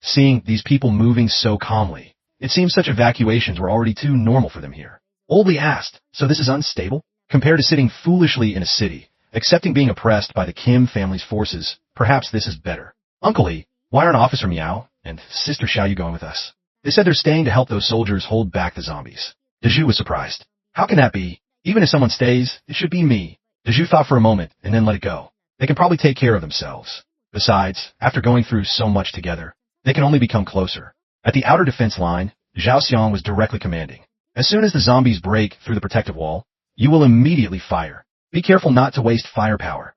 seeing these people moving so calmly. It seems such evacuations were already too normal for them here. Old Lee asked, so this is unstable? Compared to sitting foolishly in a city, accepting being oppressed by the Kim family's forces, perhaps this is better. Uncle Lee, why aren't Officer Meow and Sister Xiaoyu going with us? They said they're staying to help those soldiers hold back the zombies. Dezhu was surprised. How can that be? Even if someone stays, it should be me. Dezhu thought for a moment and then let it go. They can probably take care of themselves. Besides, after going through so much together, they can only become closer. At the outer defense line, Zhao Xiang was directly commanding. As soon as the zombies break through the protective wall, you will immediately fire. Be careful not to waste firepower.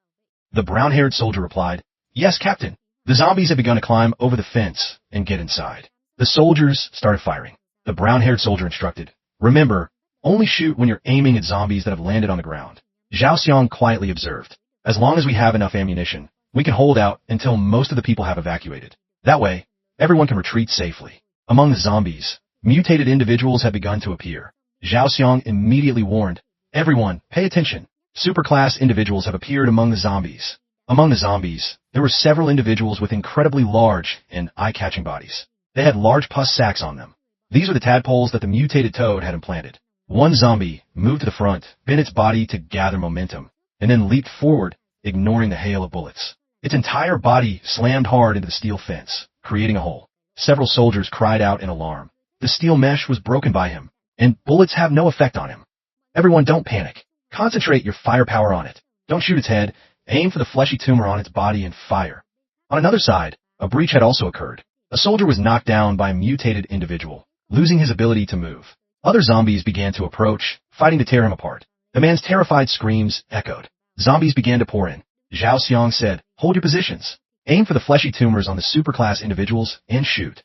The brown-haired soldier replied, Yes, Captain. The zombies have begun to climb over the fence and get inside. The soldiers started firing. The brown-haired soldier instructed, Remember, only shoot when you're aiming at zombies that have landed on the ground. Zhao Xiang quietly observed, As long as we have enough ammunition, we can hold out until most of the people have evacuated. That way, everyone can retreat safely. Among the zombies, mutated individuals have begun to appear. Zhao Xiang immediately warned, Everyone, pay attention. Superclass individuals have appeared among the zombies. Among the zombies, there were several individuals with incredibly large and eye-catching bodies. They had large pus sacs on them. These were the tadpoles that the mutated toad had implanted. One zombie moved to the front, bent its body to gather momentum, and then leaped forward, ignoring the hail of bullets. Its entire body slammed hard into the steel fence, creating a hole. Several soldiers cried out in alarm. The steel mesh was broken by him, and bullets have no effect on him. Everyone, don't panic. Concentrate your firepower on it. Don't shoot its head. Aim for the fleshy tumor on its body and fire. On another side, a breach had also occurred. A soldier was knocked down by a mutated individual, losing his ability to move. Other zombies began to approach, fighting to tear him apart. The man's terrified screams echoed. Zombies began to pour in. Zhao Xiang said, Hold your positions. Aim for the fleshy tumors on the superclass individuals and shoot.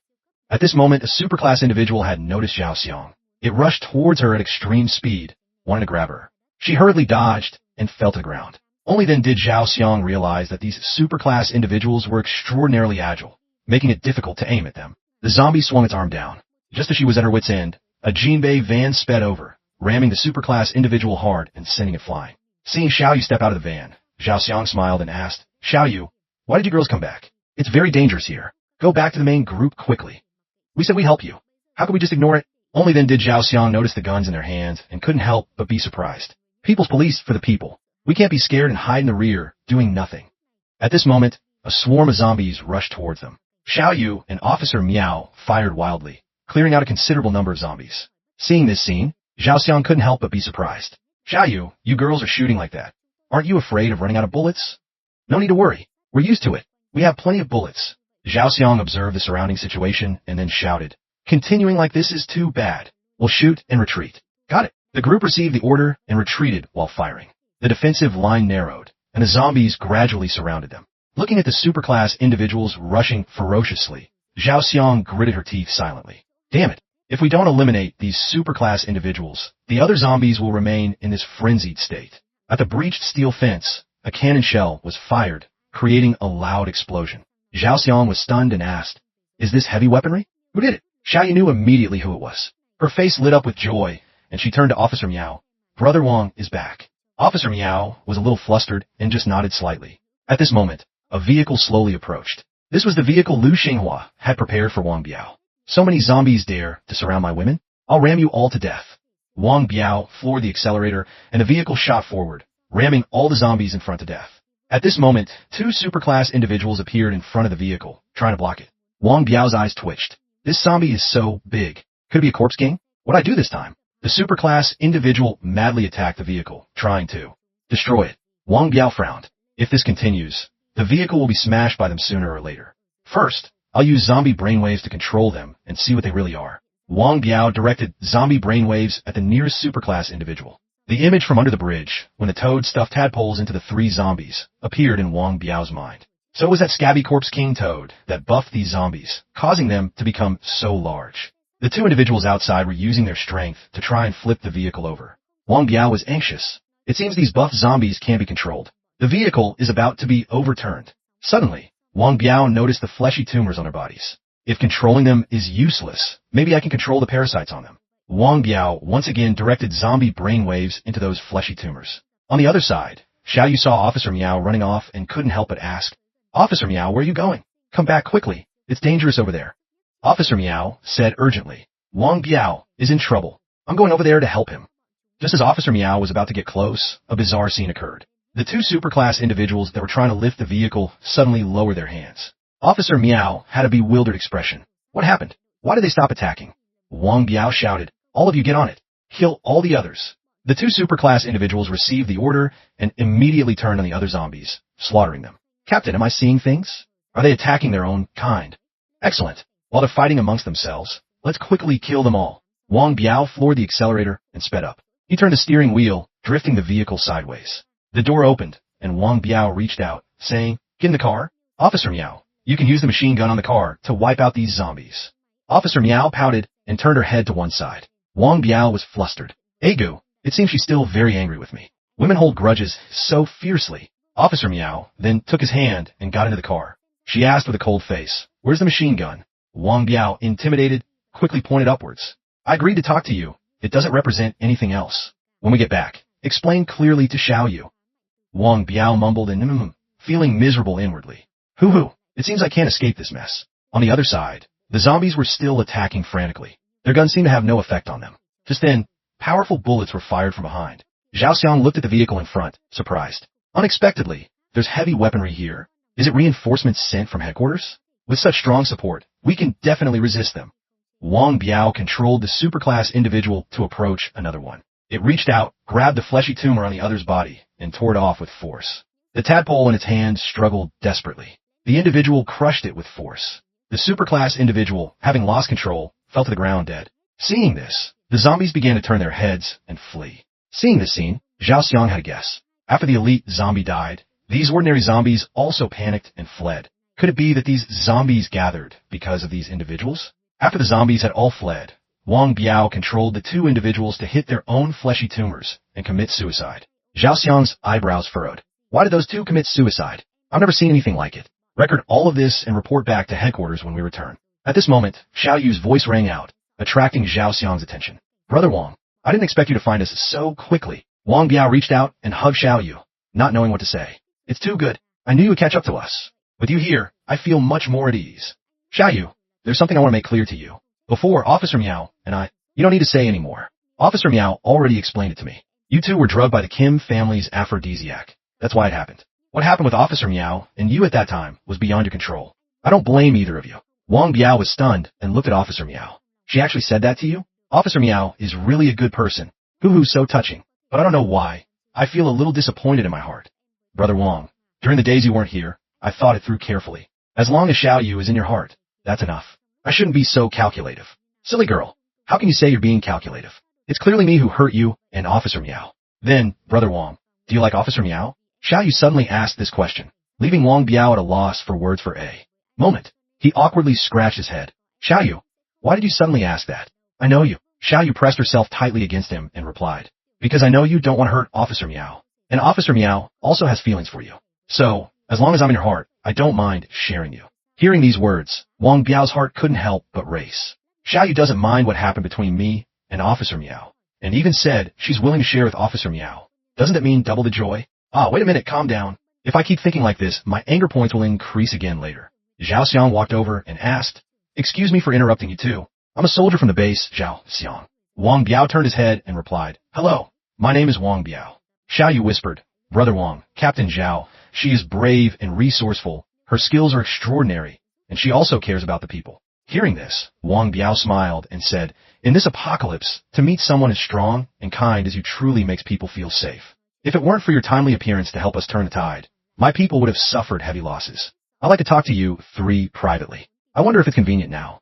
At this moment, a superclass individual had noticed Zhao Xiang. It rushed towards her at extreme speed, wanting to grab her. She hurriedly dodged and fell to the ground. Only then did Zhao Xiang realize that these superclass individuals were extraordinarily agile, making it difficult to aim at them. The zombie swung its arm down. Just as she was at her wit's end, a Jinbei van sped over, ramming the superclass individual hard and sending it flying. Seeing Xiaoyu step out of the van, Zhao Xiang smiled and asked, Xiaoyu, why did you girls come back? It's very dangerous here. Go back to the main group quickly. We said we'd help you. How could we just ignore it? Only then did Zhao Xiang notice the guns in their hands and couldn't help but be surprised. People's police for the people. We can't be scared and hide in the rear, doing nothing. At this moment, a swarm of zombies rushed towards them. Xiaoyu and Officer Meow fired wildly, clearing out a considerable number of zombies. Seeing this scene, Zhao Xiang couldn't help but be surprised. Xiaoyu, you girls are shooting like that. Aren't you afraid of running out of bullets? No need to worry. We're used to it. We have plenty of bullets. Zhao Xiang observed the surrounding situation and then shouted, Continuing like this is too bad. We'll shoot and retreat. Got it. The group received the order and retreated while firing. The defensive line narrowed, and the zombies gradually surrounded them. Looking at the superclass individuals rushing ferociously, Zhao Xiang gritted her teeth silently. Damn it. If we don't eliminate these superclass individuals, the other zombies will remain in this frenzied state. At the breached steel fence, a cannon shell was fired, creating a loud explosion. Zhao Xiang was stunned and asked, Is this heavy weaponry? Who did it? Xiaoyu knew immediately who it was. Her face lit up with joy, and she turned to Officer Meow. Brother Wang is back. Officer Meow was a little flustered and just nodded slightly. At this moment, a vehicle slowly approached. This was the vehicle Lu Xinghua had prepared for Wang Biao. So many zombies dare to surround my women? I'll ram you all to death. Wang Biao floored the accelerator, and the vehicle shot forward, ramming all the zombies in front to death. At this moment, two superclass individuals appeared in front of the vehicle, trying to block it. Wang Biao's eyes twitched. This zombie is so big. Could it be a corpse king? What'd I do this time? The superclass individual madly attacked the vehicle, trying to destroy it. Wang Biao frowned. If this continues, the vehicle will be smashed by them sooner or later. First, I'll use zombie brainwaves to control them and see what they really are. Wang Biao directed zombie brainwaves at the nearest superclass individual. The image from under the bridge, when the toad stuffed tadpoles into the three zombies, appeared in Wang Biao's mind. So it was that scabby corpse king toad that buffed these zombies, causing them to become so large. The two individuals outside were using their strength to try and flip the vehicle over. Wang Biao was anxious. It seems these buff zombies can't be controlled. The vehicle is about to be overturned. Suddenly, Wang Biao noticed the fleshy tumors on their bodies. If controlling them is useless, maybe I can control the parasites on them. Wang Biao once again directed zombie brainwaves into those fleshy tumors. On the other side, Xiaoyu saw Officer Meow running off and couldn't help but ask, Officer Meow, where are you going? Come back quickly. It's dangerous over there. Officer Meow said urgently. Wang Biao is in trouble. I'm going over there to help him. Just as Officer Meow was about to get close, a bizarre scene occurred. The two superclass individuals that were trying to lift the vehicle suddenly lowered their hands. Officer Meow had a bewildered expression. What happened? Why did they stop attacking? Wang Biao shouted, all of you get on it. Kill all the others. The two superclass individuals received the order and immediately turned on the other zombies, slaughtering them. Captain, am I seeing things? Are they attacking their own kind? Excellent. While they're fighting amongst themselves, let's quickly kill them all. Wang Biao floored the accelerator and sped up. He turned the steering wheel, drifting the vehicle sideways. The door opened, and Wang Biao reached out, saying, get in the car. Officer Meow, you can use the machine gun on the car to wipe out these zombies. Officer Meow pouted and turned her head to one side. Wang Biao was flustered. Egu, it seems she's still very angry with me. Women hold grudges so fiercely. Officer Meow then took his hand and got into the car. She asked with a cold face, where's the machine gun? Wang Biao, intimidated, quickly pointed upwards. I agreed to talk to you. It doesn't represent anything else. When we get back, explain clearly to Xiao Yu. Wang Biao mumbled and feeling miserable inwardly. Hoo-hoo, it seems I can't escape this mess. On the other side, the zombies were still attacking frantically. Their guns seemed to have no effect on them. Just then, powerful bullets were fired from behind. Zhao Xiang looked at the vehicle in front, surprised. Unexpectedly, there's heavy weaponry here. Is it reinforcements sent from headquarters? With such strong support, we can definitely resist them. Wang Biao controlled the superclass individual to approach another one. It reached out, grabbed the fleshy tumor on the other's body, and tore it off with force. The tadpole in its hand struggled desperately. The individual crushed it with force. The superclass individual, having lost control, fell to the ground dead. Seeing this, the zombies began to turn their heads and flee. Seeing this scene, Zhao Xiang had a guess. After the elite zombie died, these ordinary zombies also panicked and fled. Could it be that these zombies gathered because of these individuals? After the zombies had all fled, Wang Biao controlled the two individuals to hit their own fleshy tumors and commit suicide. Zhao Xiang's eyebrows furrowed. Why did those two commit suicide? I've never seen anything like it. Record all of this and report back to headquarters when we return. At this moment, Xiao Yu's voice rang out, attracting Zhao Xiang's attention. Brother Wang, I didn't expect you to find us so quickly. Wang Biao reached out and hugged Xiao Yu, not knowing what to say. It's too good. I knew you would catch up to us. With you here, I feel much more at ease. Xiao Yu, there's something I want to make clear to you. Before, Officer Meow and I, you don't need to say anymore. Officer Meow already explained it to me. You two were drugged by the Kim family's aphrodisiac. That's why it happened. What happened with Officer Meow and you at that time was beyond your control. I don't blame either of you. Wang Biao was stunned and looked at Officer Meow. She actually said that to you? Officer Meow is really a good person. Hoo-hoo, so touching. But I don't know why. I feel a little disappointed in my heart. Brother Wang, during the days you weren't here, I thought it through carefully. As long as Xiao Yu is in your heart, that's enough. I shouldn't be so calculative. Silly girl, how can you say you're being calculative? It's clearly me who hurt you and Officer Meow. Then, Brother Wang, do you like Officer Meow? Xiao Yu suddenly asked this question, leaving Wang Biao at a loss for words for a moment. He awkwardly scratched his head. Xiao Yu, why did you suddenly ask that? I know you. Xiao Yu pressed herself tightly against him and replied, because I know you don't want to hurt Officer Meow. And Officer Meow also has feelings for you. So, as long as I'm in your heart, I don't mind sharing you. Hearing these words, Wang Biao's heart couldn't help but race. Xiao Yu doesn't mind what happened between me and Officer Meow, and even said she's willing to share with Officer Meow. Doesn't that mean double the joy? Ah, wait a minute, calm down. If I keep thinking like this, my anger points will increase again later. Zhao Xiang walked over and asked, excuse me for interrupting you too. I'm a soldier from the base, Zhao Xiang. Wang Biao turned his head and replied, hello, my name is Wang Biao. Xiao Yu whispered, Brother Wang, Captain Zhao, she is brave and resourceful. Her skills are extraordinary, and she also cares about the people. Hearing this, Wang Biao smiled and said, in this apocalypse, to meet someone as strong and kind as you truly makes people feel safe. If it weren't for your timely appearance to help us turn the tide, my people would have suffered heavy losses. I'd like to talk to you three privately. I wonder if it's convenient now.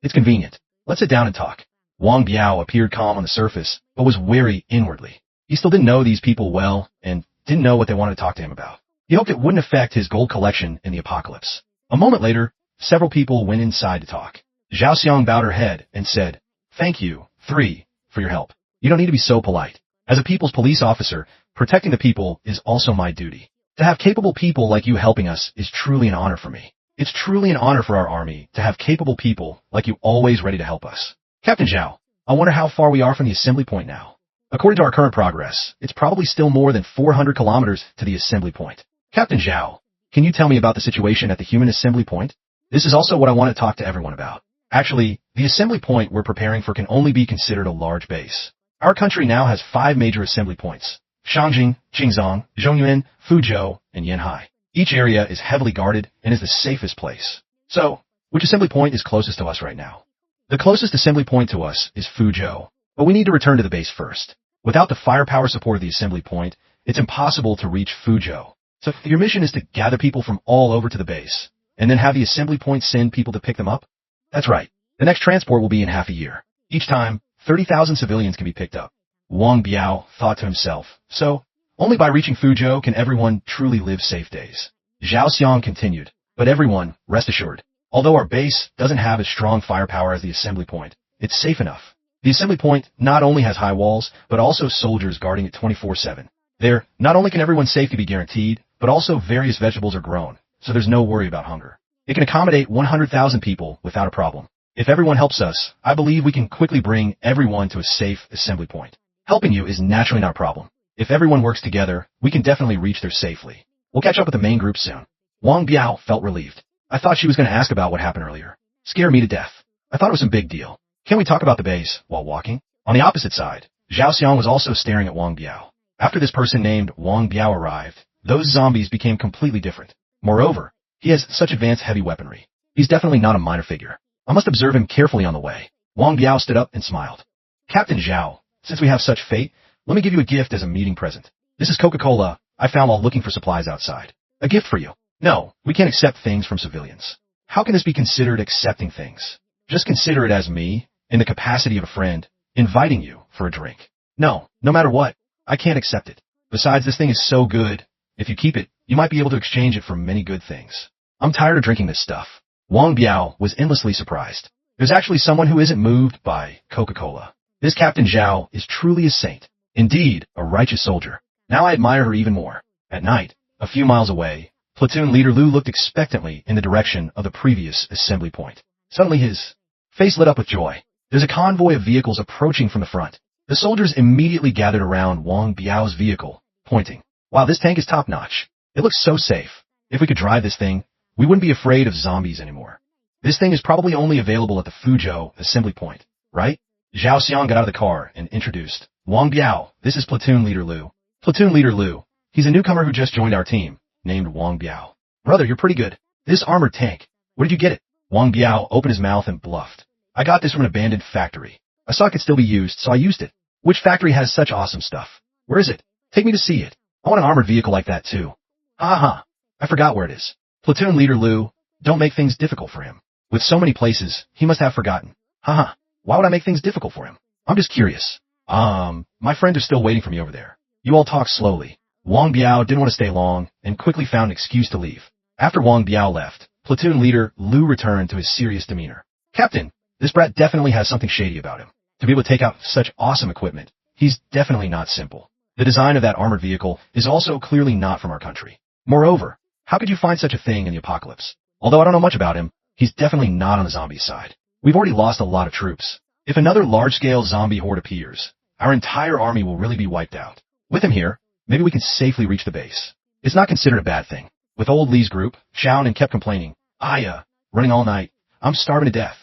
It's convenient. Let's sit down and talk. Wang Biao appeared calm on the surface, but was wary inwardly. He still didn't know these people well and didn't know what they wanted to talk to him about. He hoped it wouldn't affect his gold collection in the apocalypse. A moment later, several people went inside to talk. Zhao Xiang bowed her head and said, thank you, three, for your help. You don't need to be so polite. As a people's police officer, protecting the people is also my duty. To have capable people like you helping us is truly an honor for me. It's truly an honor for our army to have capable people like you always ready to help us. Captain Zhao, I wonder how far we are from the assembly point now. According to our current progress, it's probably still more than 400 kilometers to the assembly point. Captain Zhao, can you tell me about the situation at the human assembly point? This is also what I want to talk to everyone about. Actually, the assembly point we're preparing for can only be considered a large base. Our country now has 5 major assembly points: Shangjing, Jingzhong, Zhongyuan, Fuzhou, and Yanhai. Each area is heavily guarded and is the safest place. So, which assembly point is closest to us right now? The closest assembly point to us is Fuzhou, but we need to return to the base first. Without the firepower support of the assembly point, it's impossible to reach Fuzhou. So your mission is to gather people from all over to the base, and then have the assembly point send people to pick them up? That's right. The next transport will be in half a year. Each time, 30,000 civilians can be picked up. Wang Biao thought to himself, so, only by reaching Fuzhou can everyone truly live safe days. Zhao Xiang continued, but everyone, rest assured, although our base doesn't have as strong firepower as the assembly point, it's safe enough. The assembly point not only has high walls, but also soldiers guarding it 24/7. There, not only can everyone's safety be guaranteed, but also various vegetables are grown, so there's no worry about hunger. It can accommodate 100,000 people without a problem. If everyone helps us, I believe we can quickly bring everyone to a safe assembly point. Helping you is naturally not a problem. If everyone works together, we can definitely reach there safely. We'll catch up with the main group soon. Wang Biao felt relieved. I thought she was going to ask about what happened earlier. Scared me to death. I thought it was some big deal. Can we talk about the base while walking? On the opposite side, Zhao Xiang was also staring at Wang Biao. After this person named Wang Biao arrived, those zombies became completely different. Moreover, he has such advanced heavy weaponry. He's definitely not a minor figure. I must observe him carefully on the way. Wang Biao stood up and smiled. Captain Zhao, since we have such fate, let me give you a gift as a meeting present. This is Coca-Cola I found while looking for supplies outside. A gift for you. No, we can't accept things from civilians. How can this be considered accepting things? Just consider it as me, in the capacity of a friend, inviting you for a drink. No matter what, I can't accept it. Besides, this thing is so good. If you keep it, you might be able to exchange it for many good things. I'm tired of drinking this stuff. Wang Biao was endlessly surprised. There's actually someone who isn't moved by Coca-Cola. This Captain Zhao is truly a saint. Indeed, a righteous soldier. Now I admire her even more. At night, a few miles away, Platoon Leader Lu looked expectantly in the direction of the previous assembly point. Suddenly his face lit up with joy. There's a convoy of vehicles approaching from the front. The soldiers immediately gathered around Wang Biao's vehicle, pointing. Wow, this tank is top-notch. It looks so safe. If we could drive this thing, we wouldn't be afraid of zombies anymore. This thing is probably only available at the Fuzhou assembly point, right? Zhao Xiang got out of the car and introduced. Wang Biao, this is Platoon Leader Lu. Platoon Leader Lu. He's a newcomer who just joined our team, named Wang Biao. Brother, you're pretty good. This armored tank. Where did you get it? Wang Biao opened his mouth and bluffed. I got this from an abandoned factory. I saw it could still be used, so I used it. Which factory has such awesome stuff? Where is it? Take me to see it. I want an armored vehicle like that too. Ha. I forgot where it is. Platoon Leader Lu, don't make things difficult for him. With so many places, he must have forgotten. Ha. Why would I make things difficult for him? I'm just curious. My friends are still waiting for me over there. You all talk slowly. Wang Biao didn't want to stay long and quickly found an excuse to leave. After Wang Biao left, Platoon Leader Lu returned to his serious demeanor. Captain, this brat definitely has something shady about him. To be able to take out such awesome equipment, he's definitely not simple. The design of that armored vehicle is also clearly not from our country. Moreover, how could you find such a thing in the apocalypse? Although I don't know much about him, he's definitely not on the zombie side. We've already lost a lot of troops. If another large-scale zombie horde appears, our entire army will really be wiped out. With him here, maybe we can safely reach the base. It's not considered a bad thing. With old Li's group, Xiaonan kept complaining, running all night. I'm starving to death.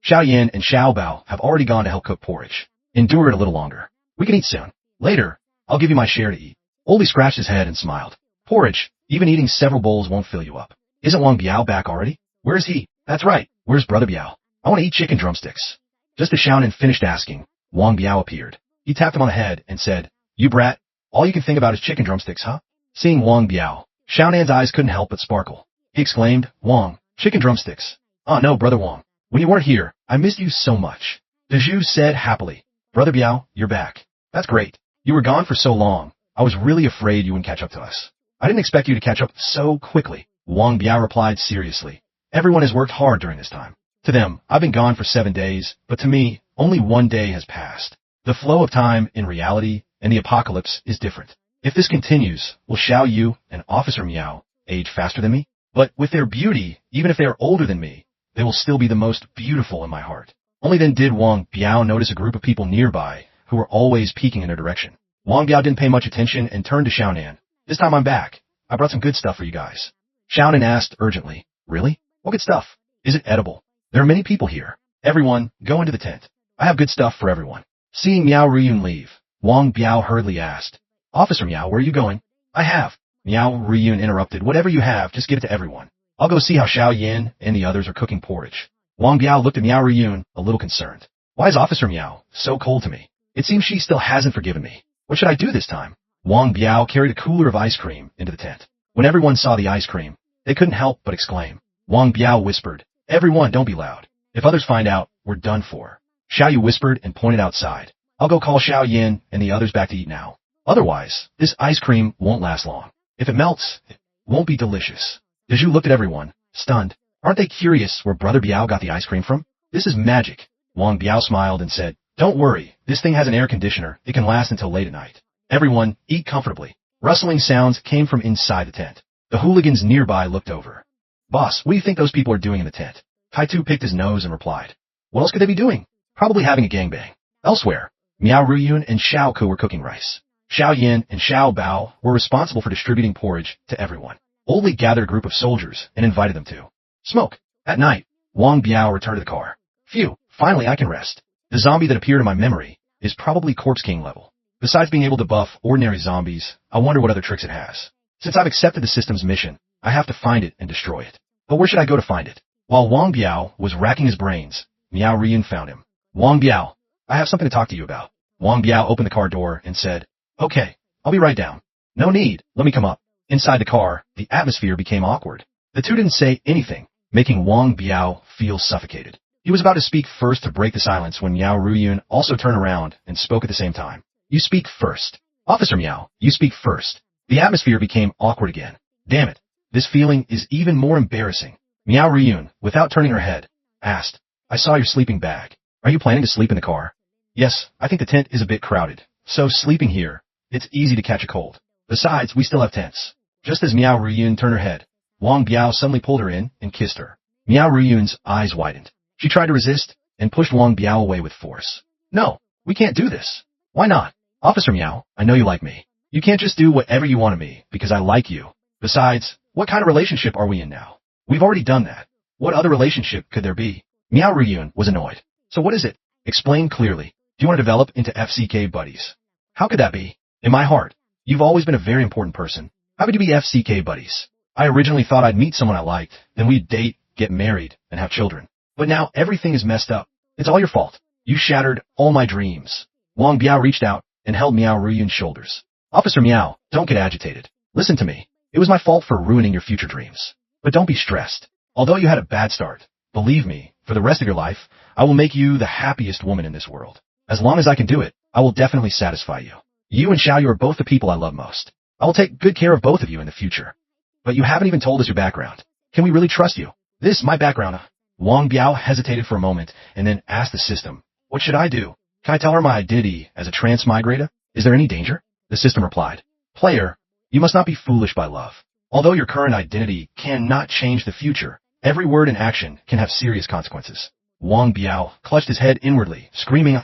Xiao Yan and Xiao Bao have already gone to help cook porridge. Endure it a little longer. We can eat soon. Later, I'll give you my share to eat. Oldie scratched his head and smiled. Porridge, even eating several bowls won't fill you up. Isn't Wang Biao back already? Where is he? That's right. Where's Brother Biao? I want to eat chicken drumsticks. Just as Xiaonan finished asking, Wang Biao appeared. He tapped him on the head and said, You brat, all you can think about is chicken drumsticks, huh? Seeing Wang Biao, Xiaonan's eyes couldn't help but sparkle. He exclaimed, Wang, chicken drumsticks. Oh no, Brother Wang. When you weren't here, I missed you so much. Dezhu said happily. Brother Biao, you're back. That's great. You were gone for so long. I was really afraid you wouldn't catch up to us. I didn't expect you to catch up so quickly. Wang Biao replied seriously. Everyone has worked hard during this time. To them, I've been gone for 7 days, but to me, only 1 day has passed. The flow of time in reality and the apocalypse is different. If this continues, will Xiao Yu and Officer Miao age faster than me? But with their beauty, even if they are older than me, they will still be the most beautiful in my heart. Only then did Wang Biao notice a group of people nearby who were always peeking in their direction. Wang Biao didn't pay much attention and turned to Xiaonan. This time I'm back. I brought some good stuff for you guys. Xiaonan asked urgently, Really? What good stuff? Is it edible? There are many people here. Everyone, go into the tent. I have good stuff for everyone. Seeing Miao Ruyun leave, Wang Biao hurriedly asked, Officer Miao, where are you going? I have. Miao Ruyun interrupted, whatever you have, just give it to everyone. I'll go see how Xiao Yin and the others are cooking porridge. Wang Biao looked at Miao Ruyun, a little concerned. Why is Officer Miao so cold to me? It seems she still hasn't forgiven me. What should I do this time? Wang Biao carried a cooler of ice cream into the tent. When everyone saw the ice cream, they couldn't help but exclaim. Wang Biao whispered, Everyone, don't be loud. If others find out, we're done for. Xiao Yu whispered and pointed outside. I'll go call Xiao Yin and the others back to eat now. Otherwise, this ice cream won't last long. If it melts, it won't be delicious. Daju looked at everyone, stunned. Aren't they curious where Brother Biao got the ice cream from? This is magic. Wang Biao smiled and said, Don't worry, this thing has an air conditioner. It can last until late at night. Everyone, eat comfortably. Rustling sounds came from inside the tent. The hooligans nearby looked over. Boss, what do you think those people are doing in the tent? Taitu picked his nose and replied. What else could they be doing? Probably having a gangbang. Elsewhere, Miao Ruyun and Xiao Ku were cooking rice. Xiao Yin and Xiao Bao were responsible for distributing porridge to everyone. Oldly gathered a group of soldiers and invited them to smoke. At night, Wang Biao returned to the car. Phew, finally I can rest. The zombie that appeared in my memory is probably Corpse King level. Besides being able to buff ordinary zombies, I wonder what other tricks it has. Since I've accepted the system's mission, I have to find it and destroy it. But where should I go to find it? While Wang Biao was racking his brains, Miao Ruyun found him. Wang Biao, I have something to talk to you about. Wang Biao opened the car door and said, Okay, I'll be right down. No need, let me come up. Inside the car, the atmosphere became awkward. The two didn't say anything, making Wang Biao feel suffocated. He was about to speak first to break the silence when Miao Ruyun also turned around and spoke at the same time. You speak first. Officer Miao, you speak first. The atmosphere became awkward again. Damn it, this feeling is even more embarrassing. Miao Ruyun, without turning her head, asked, I saw your sleeping bag. Are you planning to sleep in the car? Yes, I think the tent is a bit crowded, so sleeping here, it's easy to catch a cold. Besides, we still have tents. Just as Miao Ruyun turned her head, Wang Biao suddenly pulled her in and kissed her. Miao Ruyun's eyes widened. She tried to resist and pushed Wang Biao away with force. No, we can't do this. Why not? Officer Miao, I know you like me. You can't just do whatever you want of me because I like you. Besides, what kind of relationship are we in now? We've already done that. What other relationship could there be? Miao Ruyun was annoyed. So what is it? Explain clearly. Do you want to develop into FCK buddies? How could that be? In my heart, you've always been a very important person. How could you be FCK buddies? I originally thought I'd meet someone I liked, then we'd date, get married, and have children. But now everything is messed up. It's all your fault. You shattered all my dreams. Wang Biao reached out and held Miao Ruyun's shoulders. Officer Miao, don't get agitated. Listen to me. It was my fault for ruining your future dreams. But don't be stressed. Although you had a bad start, believe me, for the rest of your life, I will make you the happiest woman in this world. As long as I can do it, I will definitely satisfy you. You and Xiaoyu are both the people I love most. I will take good care of both of you in the future. But you haven't even told us your background. Can we really trust you? This, my background. Wang Biao hesitated for a moment and then asked the system, what should I do? Can I tell her my identity as a transmigrator? Is there any danger? The system replied, Player, you must not be foolish by love. Although your current identity cannot change the future, every word and action can have serious consequences. Wang Biao clutched his head inwardly, screaming,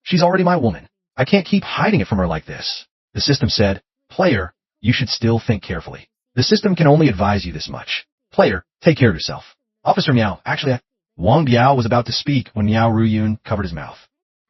she's already my woman. I can't keep hiding it from her like this. The system said, Player, you should still think carefully. The system can only advise you this much. Player, take care of yourself. Officer Miao, actually, Wang Biao was about to speak when Miao Ruyun covered his mouth.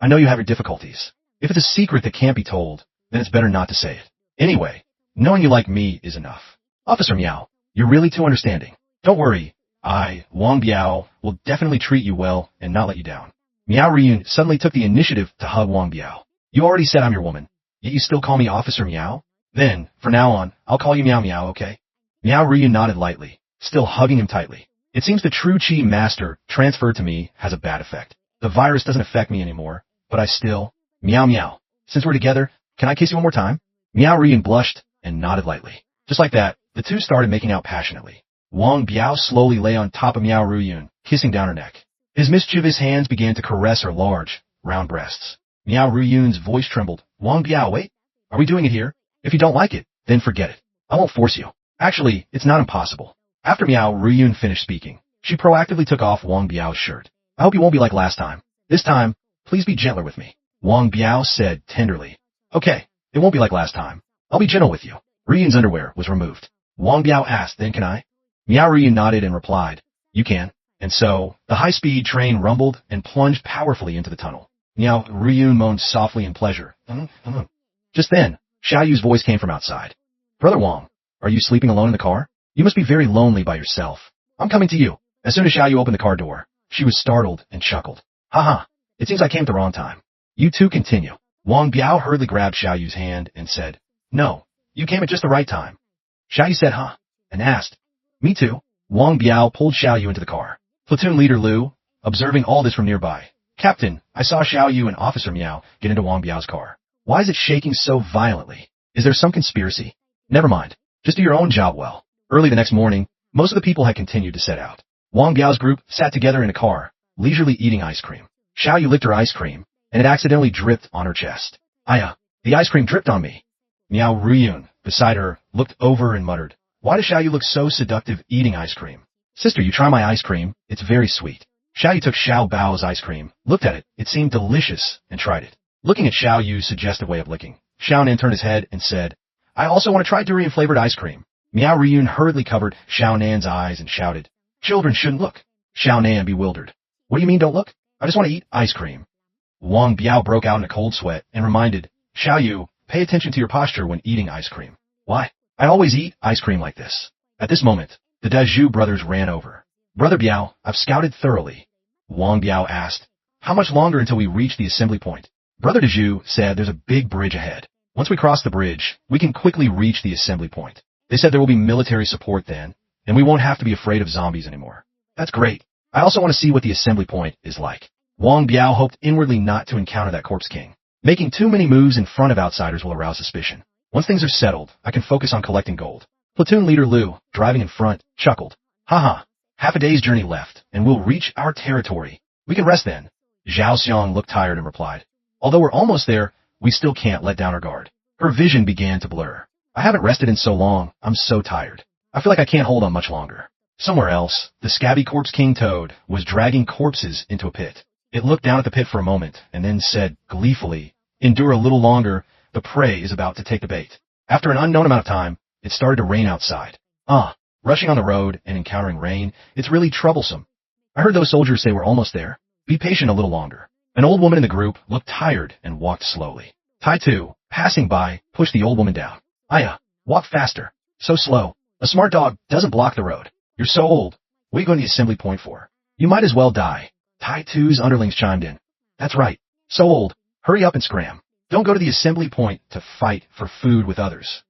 I know you have your difficulties. If it's a secret that can't be told, then it's better not to say it. Anyway, knowing you like me is enough. Officer Miao, you're really too understanding. Don't worry, Wang Biao, will definitely treat you well and not let you down. Miao Ruyun suddenly took the initiative to hug Wang Biao. You already said I'm your woman, yet you still call me Officer Miao? Then, from now on, I'll call you Miao Miao, okay? Miao Ruyun nodded lightly, still hugging him tightly. It seems the true Chi Master transferred to me has a bad effect. The virus doesn't affect me anymore, but I still... Miao Miao, since we're together, can I kiss you one more time? Miao Ruyun blushed and nodded lightly. Just like that, the two started making out passionately. Wang Biao slowly lay on top of Miao Ruyun, kissing down her neck. His mischievous hands began to caress her large, round breasts. Miao Ruyun's voice trembled. Wang Biao, wait, are we doing it here? If you don't like it, then forget it. I won't force you. Actually, it's not impossible. After Miao Ruyun finished speaking, she proactively took off Wang Biao's shirt. I hope you won't be like last time. This time, please be gentler with me. Wang Biao said tenderly. Okay, it won't be like last time. I'll be gentle with you. Ruyun's underwear was removed. Wang Biao asked, then can I? Miao Ruyun nodded and replied, you can. And so, the high-speed train rumbled and plunged powerfully into the tunnel. Miao Ryun moaned softly in pleasure. Just then, Xiao Yu's voice came from outside. Brother Wang, are you sleeping alone in the car? You must be very lonely by yourself. I'm coming to you. As soon as Xiao Yu opened the car door, she was startled and chuckled. Haha, it seems I came at the wrong time. You two continue. Wang Biao hurriedly grabbed Xiao Yu's hand and said, No, you came at just the right time. Xiao Yu said, Huh? And asked, Me too. Wang Biao pulled Xiao Yu into the car. Platoon leader Lu, observing all this from nearby. Captain, I saw Xiao Yu and Officer Miao get into Wang Biao's car. Why is it shaking so violently? Is there some conspiracy? Never mind. Just do your own job well. Early the next morning, most of the people had continued to set out. Wang Biao's group sat together in a car, leisurely eating ice cream. Xiao Yu licked her ice cream, and it accidentally dripped on her chest. Aya, the ice cream dripped on me. Miao Ryun, beside her, looked over and muttered, Why does Xiao Yu look so seductive eating ice cream? Sister, you try my ice cream, it's very sweet. Xiao Yu took Xiao Bao's ice cream, looked at it, it seemed delicious, and tried it. Looking at Xiao Yu's suggestive way of licking, Xiao Nan turned his head and said, I also want to try durian-flavored ice cream. Miao Ryun hurriedly covered Xiao Nan's eyes and shouted, Children shouldn't look. Xiao Nan bewildered. What do you mean don't look? I just want to eat ice cream. Wang Biao broke out in a cold sweat and reminded, Xiao Yu, pay attention to your posture when eating ice cream. Why? I always eat ice cream like this. At this moment, the Dazhu brothers ran over. Brother Biao, I've scouted thoroughly. Wang Biao asked, How much longer until we reach the assembly point? Brother Dazhu said there's a big bridge ahead. Once we cross the bridge, we can quickly reach the assembly point. They said there will be military support then, and we won't have to be afraid of zombies anymore. That's great. I also want to see what the assembly point is like. Wang Biao hoped inwardly not to encounter that corpse king. Making too many moves in front of outsiders will arouse suspicion. Once things are settled, I can focus on collecting gold. Platoon leader Lu, driving in front, chuckled. Haha, half a day's journey left, and we'll reach our territory. We can rest then. Zhao Xiong looked tired and replied, Although we're almost there, we still can't let down our guard. Her vision began to blur. I haven't rested in so long, I'm so tired. I feel like I can't hold on much longer. Somewhere else, the scabby corpse king Toad was dragging corpses into a pit. It looked down at the pit for a moment, and then said gleefully, Endure a little longer, the prey is about to take the bait. After an unknown amount of time, it started to rain outside. Rushing on the road and encountering rain, it's really troublesome. I heard those soldiers say we're almost there. Be patient a little longer. An old woman in the group looked tired and walked slowly. Tai Tu, passing by, pushed the old woman down. Aya, walk faster. So slow. A smart dog doesn't block the road. You're so old. What are you going to the assembly point for? You might as well die. Tai Tu's underlings chimed in. That's right. So old. Hurry up and scram. Don't go to the assembly point to fight for food with others.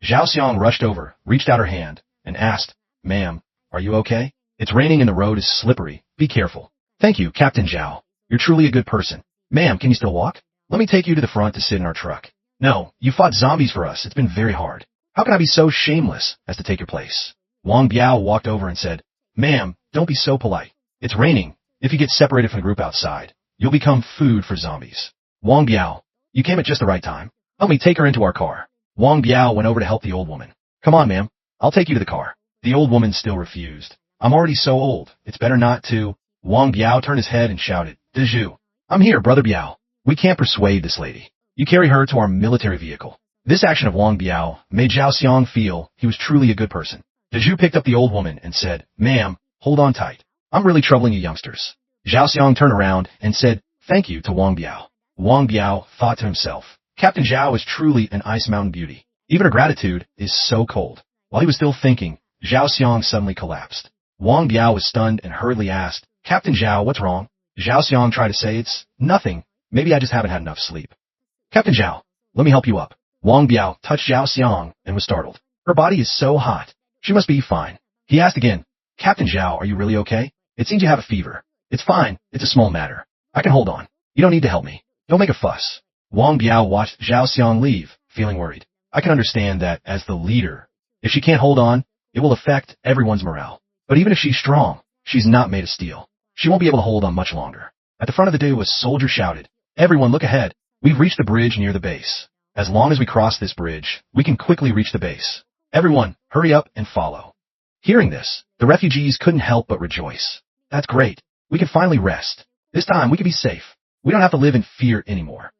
Zhao Xiong rushed over, reached out her hand, and asked, Ma'am, are you okay? It's raining and the road is slippery. Be careful. Thank you, Captain Zhao. You're truly a good person. Ma'am, can you still walk? Let me take you to the front to sit in our truck. No, you fought zombies for us. It's been very hard. How can I be so shameless as to take your place? Wang Biao walked over and said, Ma'am, don't be so polite. It's raining. If you get separated from the group outside, you'll become food for zombies. Wang Biao, you came at just the right time. Help me take her into our car. Wang Biao went over to help the old woman. Come on, ma'am. I'll take you to the car. The old woman still refused. I'm already so old. It's better not to. Wang Biao turned his head and shouted, Dazhu, I'm here, Brother Biao. We can't persuade this lady. You carry her to our military vehicle. This action of Wang Biao made Zhao Xiong feel he was truly a good person. Dazhu picked up the old woman and said, Ma'am, hold on tight. I'm really troubling you youngsters. Zhao Xiong turned around and said, Thank you to Wang Biao. Wang Biao thought to himself, Captain Zhao is truly an ice mountain beauty. Even her gratitude is so cold. While he was still thinking, Zhao Xiong suddenly collapsed. Wang Biao was stunned and hurriedly asked, Captain Zhao, what's wrong? Zhao Xiong tried to say, It's nothing. Maybe I just haven't had enough sleep. Captain Zhao, let me help you up. Wang Biao touched Zhao Xiong and was startled. Her body is so hot. She must be fine. He asked again, Captain Zhao, are you really okay? It seems you have a fever. It's fine. It's a small matter. I can hold on. You don't need to help me. Don't make a fuss. Wang Biao watched Zhao Xiong leave, feeling worried. I can understand that as the leader. If she can't hold on, it will affect everyone's morale. But even if she's strong, she's not made of steel. She won't be able to hold on much longer. At the front of the do, a soldier shouted, Everyone look ahead. We've reached the bridge near the base. As long as we cross this bridge, we can quickly reach the base. Everyone, hurry up and follow. Hearing this, the refugees couldn't help but rejoice. That's great. We can finally rest. This time we can be safe. We don't have to live in fear anymore.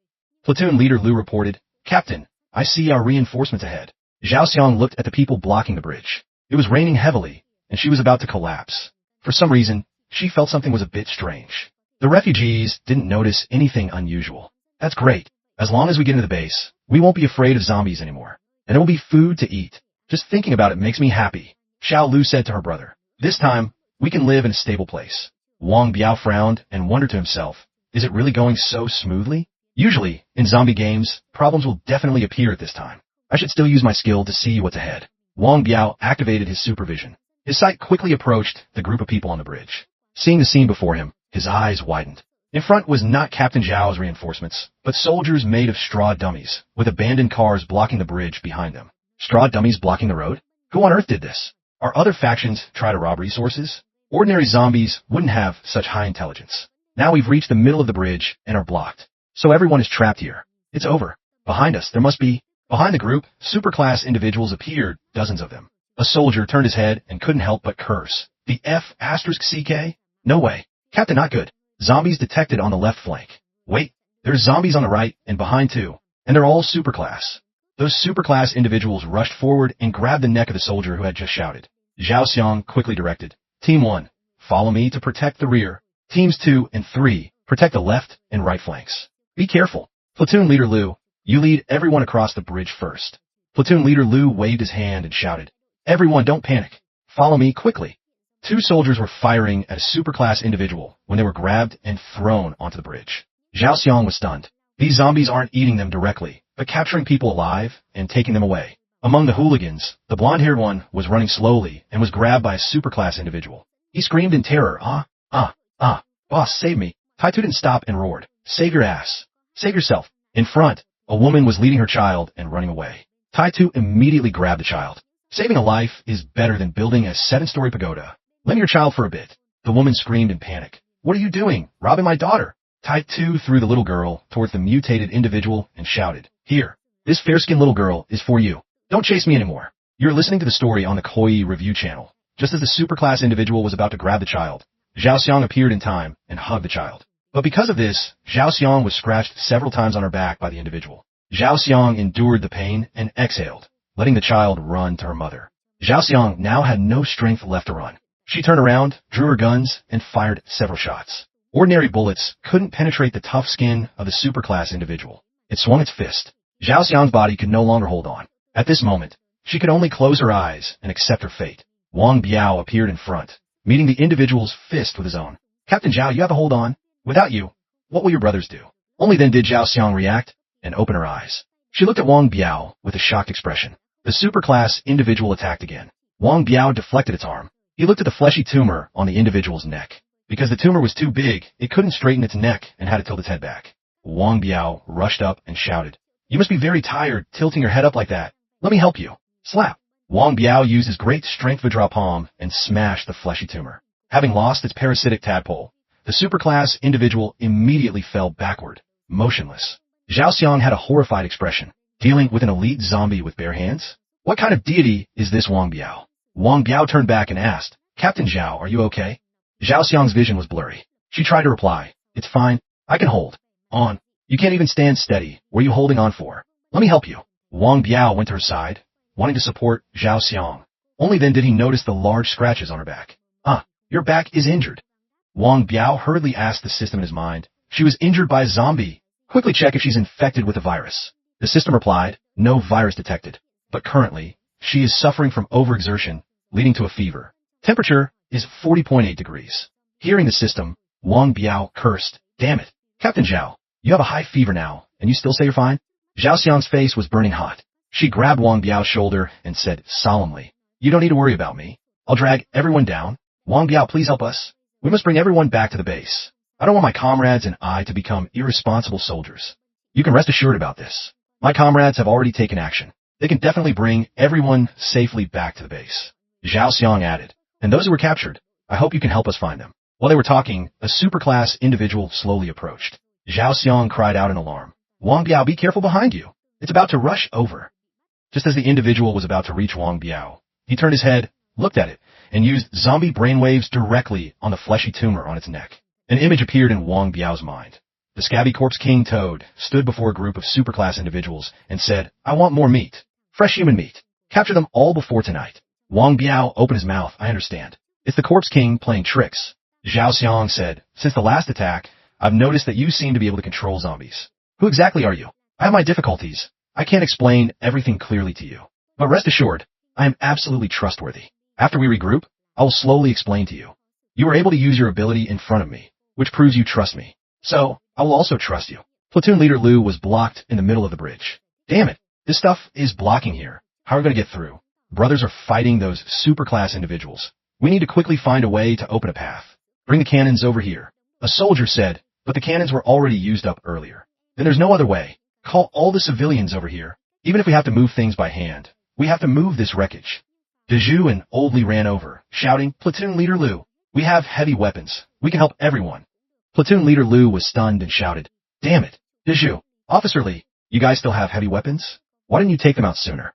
Platoon leader Lu reported, Captain, I see our reinforcements ahead. Zhao Xiong looked at the people blocking the bridge. It was raining heavily, and she was about to collapse. For some reason, she felt something was a bit strange. The refugees didn't notice anything unusual. That's great. As long as we get into the base, we won't be afraid of zombies anymore. And there will be food to eat. Just thinking about it makes me happy, Xiao Lu said to her brother. This time, we can live in a stable place. Wang Biao frowned and wondered to himself, is it really going so smoothly? Usually, in zombie games, problems will definitely appear at this time. I should still use my skill to see what's ahead. Wang Biao activated his supervision. His sight quickly approached the group of people on the bridge. Seeing the scene before him, his eyes widened. In front was not Captain Zhao's reinforcements, but soldiers made of straw dummies, with abandoned cars blocking the bridge behind them. Straw dummies blocking the road? Who on earth did this? Are other factions try to rob resources? Ordinary zombies wouldn't have such high intelligence. Now we've reached the middle of the bridge and are blocked. So everyone is trapped here. It's over. Behind us, there must be... Behind the group, superclass individuals appeared, dozens of them. A soldier turned his head and couldn't help but curse. The F***CK? No way. Captain, not good. Zombies detected on the left flank. Wait, there's zombies on the right and behind too. And they're all superclass. Those superclass individuals rushed forward and grabbed the neck of the soldier who had just shouted. Zhao Xiang quickly directed. Team 1, follow me to protect the rear. Teams 2 and 3, protect the left and right flanks. Be careful. Platoon Leader Liu, you lead everyone across the bridge first. Platoon Leader Liu waved his hand and shouted. Everyone, don't panic. Follow me quickly. 2 soldiers were firing at a superclass individual when they were grabbed and thrown onto the bridge. Zhao Xiang was stunned. These zombies aren't eating them directly, but capturing people alive and taking them away. Among the hooligans, the blonde-haired one was running slowly and was grabbed by a superclass individual. He screamed in terror, boss, save me. Taitu didn't stop and roared, save your ass. Save yourself. In front, a woman was leading her child and running away. Taitu immediately grabbed the child. Saving a life is better than building a 7-story pagoda. Lend your child for a bit. The woman screamed in panic. What are you doing? Robbing my daughter. Taitu threw the little girl towards the mutated individual and shouted, here, this fair-skinned little girl is for you. Don't chase me anymore. You're listening to the story on the Koi review channel. Just as the superclass individual was about to grab the child, Zhao Xiang appeared in time and hugged the child. But because of this, Zhao Xiang was scratched several times on her back by the individual. Zhao Xiang endured the pain and exhaled, letting the child run to her mother. Zhao Xiang now had no strength left to run. She turned around, drew her guns, and fired several shots. Ordinary bullets couldn't penetrate the tough skin of the superclass individual. It swung its fist. Zhao Xiang's body could no longer hold on. At this moment, she could only close her eyes and accept her fate. Wang Biao appeared in front, meeting the individual's fist with his own. Captain Zhao, you have to hold on. Without you, what will your brothers do? Only then did Zhao Xiang react and open her eyes. She looked at Wang Biao with a shocked expression. The superclass individual attacked again. Wang Biao deflected its arm. He looked at the fleshy tumor on the individual's neck. Because the tumor was too big, it couldn't straighten its neck and had to tilt its head back. Wang Biao rushed up and shouted, you must be very tired tilting your head up like that. Let me help you. Slap. Wang Biao used his great strength Vajra palm and smashed the fleshy tumor. Having lost its parasitic tadpole, the superclass individual immediately fell backward, motionless. Zhao Xiang had a horrified expression. Dealing with an elite zombie with bare hands? What kind of deity is this Wang Biao? Wang Biao turned back and asked, Captain Zhao, are you okay? Zhao Xiang's vision was blurry. She tried to reply, it's fine. I can hold on. You can't even stand steady. What are you holding on for? Let me help you. Wang Biao went to her side, wanting to support Zhao Xiang. Only then did he notice the large scratches on her back. Your back is injured. Wang Biao hurriedly asked the system in his mind. She was injured by a zombie. Quickly check if she's infected with a virus. The system replied, no virus detected. But currently, she is suffering from overexertion, leading to a fever. Temperature is 40.8 degrees. Hearing the system, Wang Biao cursed, damn it. Captain Zhao, you have a high fever now, and you still say you're fine? Zhao Xiang's face was burning hot. She grabbed Wang Biao's shoulder and said solemnly, you don't need to worry about me. I'll drag everyone down. Wang Biao, please help us. We must bring everyone back to the base. I don't want my comrades and I to become irresponsible soldiers. You can rest assured about this. My comrades have already taken action. They can definitely bring everyone safely back to the base. Zhao Xiang added, and those who were captured, I hope you can help us find them. While they were talking, a superclass individual slowly approached. Zhao Xiang cried out in alarm. Wang Biao, be careful behind you. It's about to rush over. Just as the individual was about to reach Wang Biao, he turned his head, looked at it, and used zombie brainwaves directly on the fleshy tumor on its neck. An image appeared in Wang Biao's mind. The scabby corpse king Toad stood before a group of superclass individuals and said, I want more meat. Fresh human meat. Capture them all before tonight. Wang Biao opened his mouth. I understand. It's the corpse king playing tricks. Zhao Xiang said, since the last attack, I've noticed that you seem to be able to control zombies. Who exactly are you? I have my difficulties. I can't explain everything clearly to you. But rest assured, I am absolutely trustworthy. After we regroup, I will slowly explain to you. You were able to use your ability in front of me, which proves you trust me. So, I will also trust you. Platoon leader Lu was blocked in the middle of the bridge. Damn it, this stuff is blocking here. How are we going to get through? Brothers are fighting those superclass individuals. We need to quickly find a way to open a path. Bring the cannons over here. A soldier said, but the cannons were already used up earlier. Then there's no other way. Call all the civilians over here. Even if we have to move things by hand, we have to move this wreckage. Dezhu and Old Li ran over, shouting, Platoon leader Lu, we have heavy weapons. We can help everyone. Platoon leader Lu was stunned and shouted, damn it, Dezhu, Officer Li, you guys still have heavy weapons? Why didn't you take them out sooner?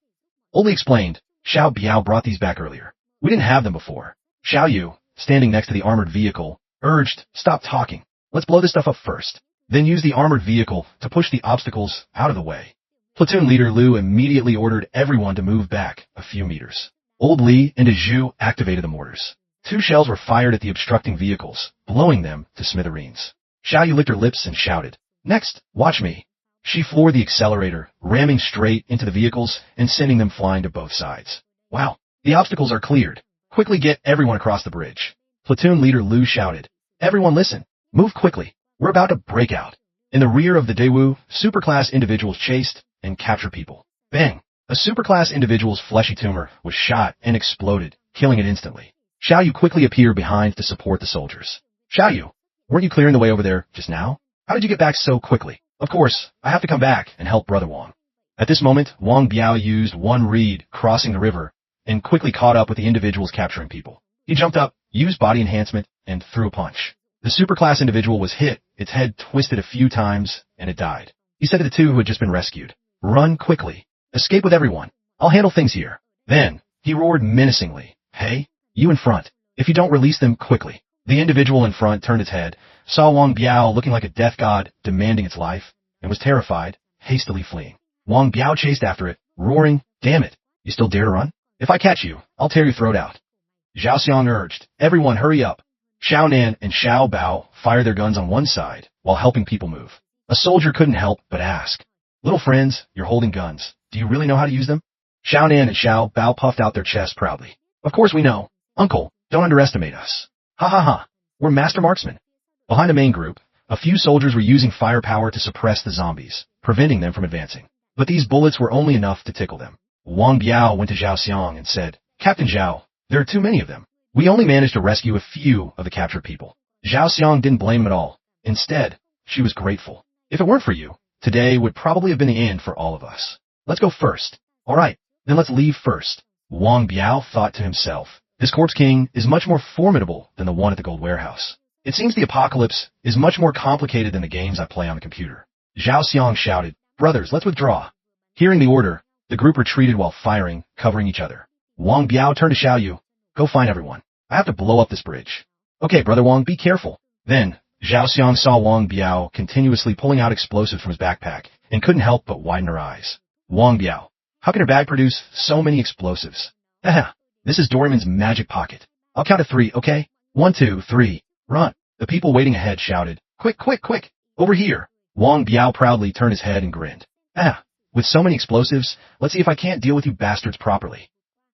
Old Li explained, Xiao Biao brought these back earlier. We didn't have them before. Xiao Yu, standing next to the armored vehicle, urged, stop talking. Let's blow this stuff up first. Then use the armored vehicle to push the obstacles out of the way. Platoon leader Lu immediately ordered everyone to move back a few meters. Old Li and Dezhu activated the mortars. 2 shells were fired at the obstructing vehicles, blowing them to smithereens. Xiao Yu licked her lips and shouted, next, watch me. She floored the accelerator, ramming straight into the vehicles and sending them flying to both sides. Wow, the obstacles are cleared. Quickly get everyone across the bridge. Platoon leader Lu shouted, everyone listen, move quickly. We're about to break out. In the rear of the Daewoo, superclass individuals chased and captured people. Bang! A superclass individual's fleshy tumor was shot and exploded, killing it instantly. Xiao Yu quickly appeared behind to support the soldiers. Xiao Yu, weren't you clearing the way over there just now? How did you get back so quickly? Of course, I have to come back and help Brother Wang. At this moment, Wang Biao used one reed crossing the river and quickly caught up with the individuals capturing people. He jumped up, used body enhancement, and threw a punch. The superclass individual was hit, its head twisted a few times, and it died. He said to the 2 who had just been rescued, run quickly. Escape with everyone. I'll handle things here. Then, he roared menacingly, hey, you in front. If you don't release them quickly. The individual in front turned its head, saw Wang Biao looking like a death god demanding its life, and was terrified, hastily fleeing. Wang Biao chased after it, roaring, damn it, you still dare to run? If I catch you, I'll tear your throat out. Zhao Xiang urged, everyone hurry up. Xiao Nan and Xiao Bao fired their guns on one side while helping people move. A soldier couldn't help but ask, little friends, you're holding guns. Do you really know how to use them? Xiao Nan and Xiao Bao puffed out their chests proudly. Of course we know. Uncle, don't underestimate us. Ha ha ha. We're master marksmen. Behind the main group, a few soldiers were using firepower to suppress the zombies, preventing them from advancing. But these bullets were only enough to tickle them. Wang Biao went to Zhao Xiang and said, Captain Zhao, there are too many of them. We only managed to rescue a few of the captured people. Zhao Xiang didn't blame him at all. Instead, she was grateful. If it weren't for you, today would probably have been the end for all of us. Let's go first. All right, then let's leave first. Wang Biao thought to himself, this corpse king is much more formidable than the one at the gold warehouse. It seems the apocalypse is much more complicated than the games I play on the computer. Zhao Xiang shouted, brothers, let's withdraw. Hearing the order, the group retreated while firing, covering each other. Wang Biao turned to Xiao Yu. Go find everyone. I have to blow up this bridge. Okay, Brother Wang, be careful. Then, Zhao Xiang saw Wang Biao continuously pulling out explosives from his backpack and couldn't help but widen her eyes. Wang Biao, how can her bag produce so many explosives? Haha, this is Doraemon's magic pocket. I'll count to 3, okay? 1, 2, 3, run. The people waiting ahead shouted, quick, quick, quick, over here. Wang Biao proudly turned his head and grinned. With so many explosives, let's see if I can't deal with you bastards properly.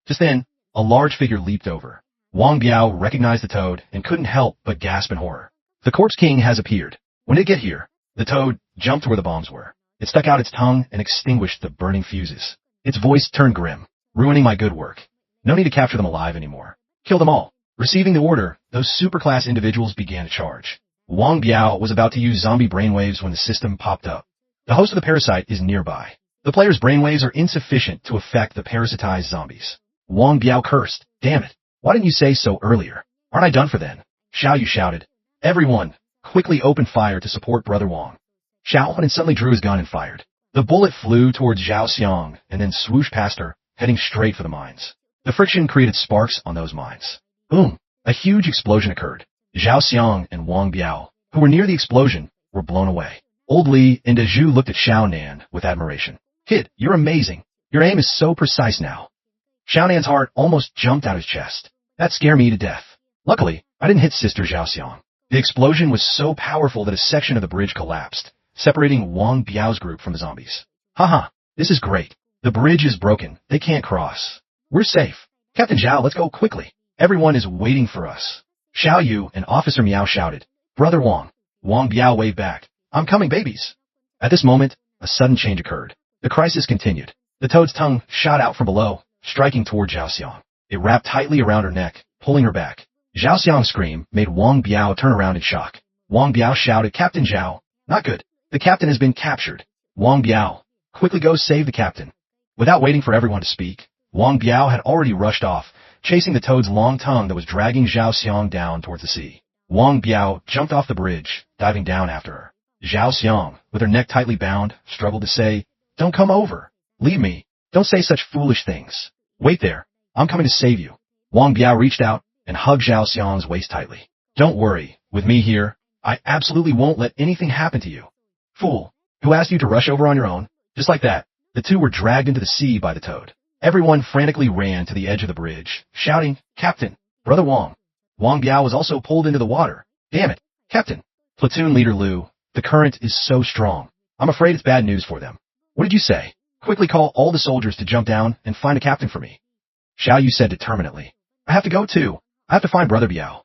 Just then, a large figure leaped over. Wang Biao recognized the toad and couldn't help but gasp in horror. The corpse king has appeared. When it get here, the toad jumped to where the bombs were. It stuck out its tongue and extinguished the burning fuses. Its voice turned grim, ruining my good work. No need to capture them alive anymore. Kill them all. Receiving the order, those superclass individuals began to charge. Wang Biao was about to use zombie brainwaves when the system popped up. The host of the parasite is nearby. The player's brainwaves are insufficient to affect the parasitized zombies. Wang Biao cursed. Damn it. Why didn't you say so earlier? Aren't I done for then? Xiao Yu shouted. Everyone, quickly open fire to support Brother Wang. Xiao Huan suddenly drew his gun and fired. The bullet flew towards Zhao Xiang and then swooshed past her, heading straight for the mines. The friction created sparks on those mines. Boom! A huge explosion occurred. Zhao Xiang and Wang Biao, who were near the explosion, were blown away. Old Li and Dezhu looked at Xiao Nan with admiration. Kid, you're amazing. Your aim is so precise now. Xiao Nan's heart almost jumped out his chest. That scared me to death. Luckily, I didn't hit Sister Zhaoxiang. The explosion was so powerful that a section of the bridge collapsed, separating Wang Biao's group from the zombies. Haha, this is great. The bridge is broken. They can't cross. We're safe. Captain Zhao, let's go quickly. Everyone is waiting for us. Xiao Yu and Officer Miao shouted. Brother Wang. Wang Biao waved back. I'm coming, babies. At this moment, a sudden change occurred. The crisis continued. The toad's tongue shot out from below, striking toward Zhaoxiang. It wrapped tightly around her neck, pulling her back. Zhaoxiang's scream made Wang Biao turn around in shock. Wang Biao shouted, Captain Zhao. Not good. The captain has been captured. Wang Biao, quickly go save the captain. Without waiting for everyone to speak, Wang Biao had already rushed off, chasing the toad's long tongue that was dragging Zhaoxiang down towards the sea. Wang Biao jumped off the bridge, diving down after her. Zhaoxiang, with her neck tightly bound, struggled to say, Don't come over. Leave me. Don't say such foolish things. Wait there. I'm coming to save you. Wang Biao reached out and hugged Zhaoxiang's waist tightly. Don't worry. With me here, I absolutely won't let anything happen to you. Fool. Who asked you to rush over on your own? Just like that, the two were dragged into the sea by the toad. Everyone frantically ran to the edge of the bridge, shouting, Captain, Brother Wang. Wang Biao was also pulled into the water. Damn it, Captain. Platoon Leader Liu, the current is so strong. I'm afraid it's bad news for them. What did you say? Quickly call all the soldiers to jump down and find a captain for me. Xiao Yu said determinedly. I have to go too. I have to find Brother Biao.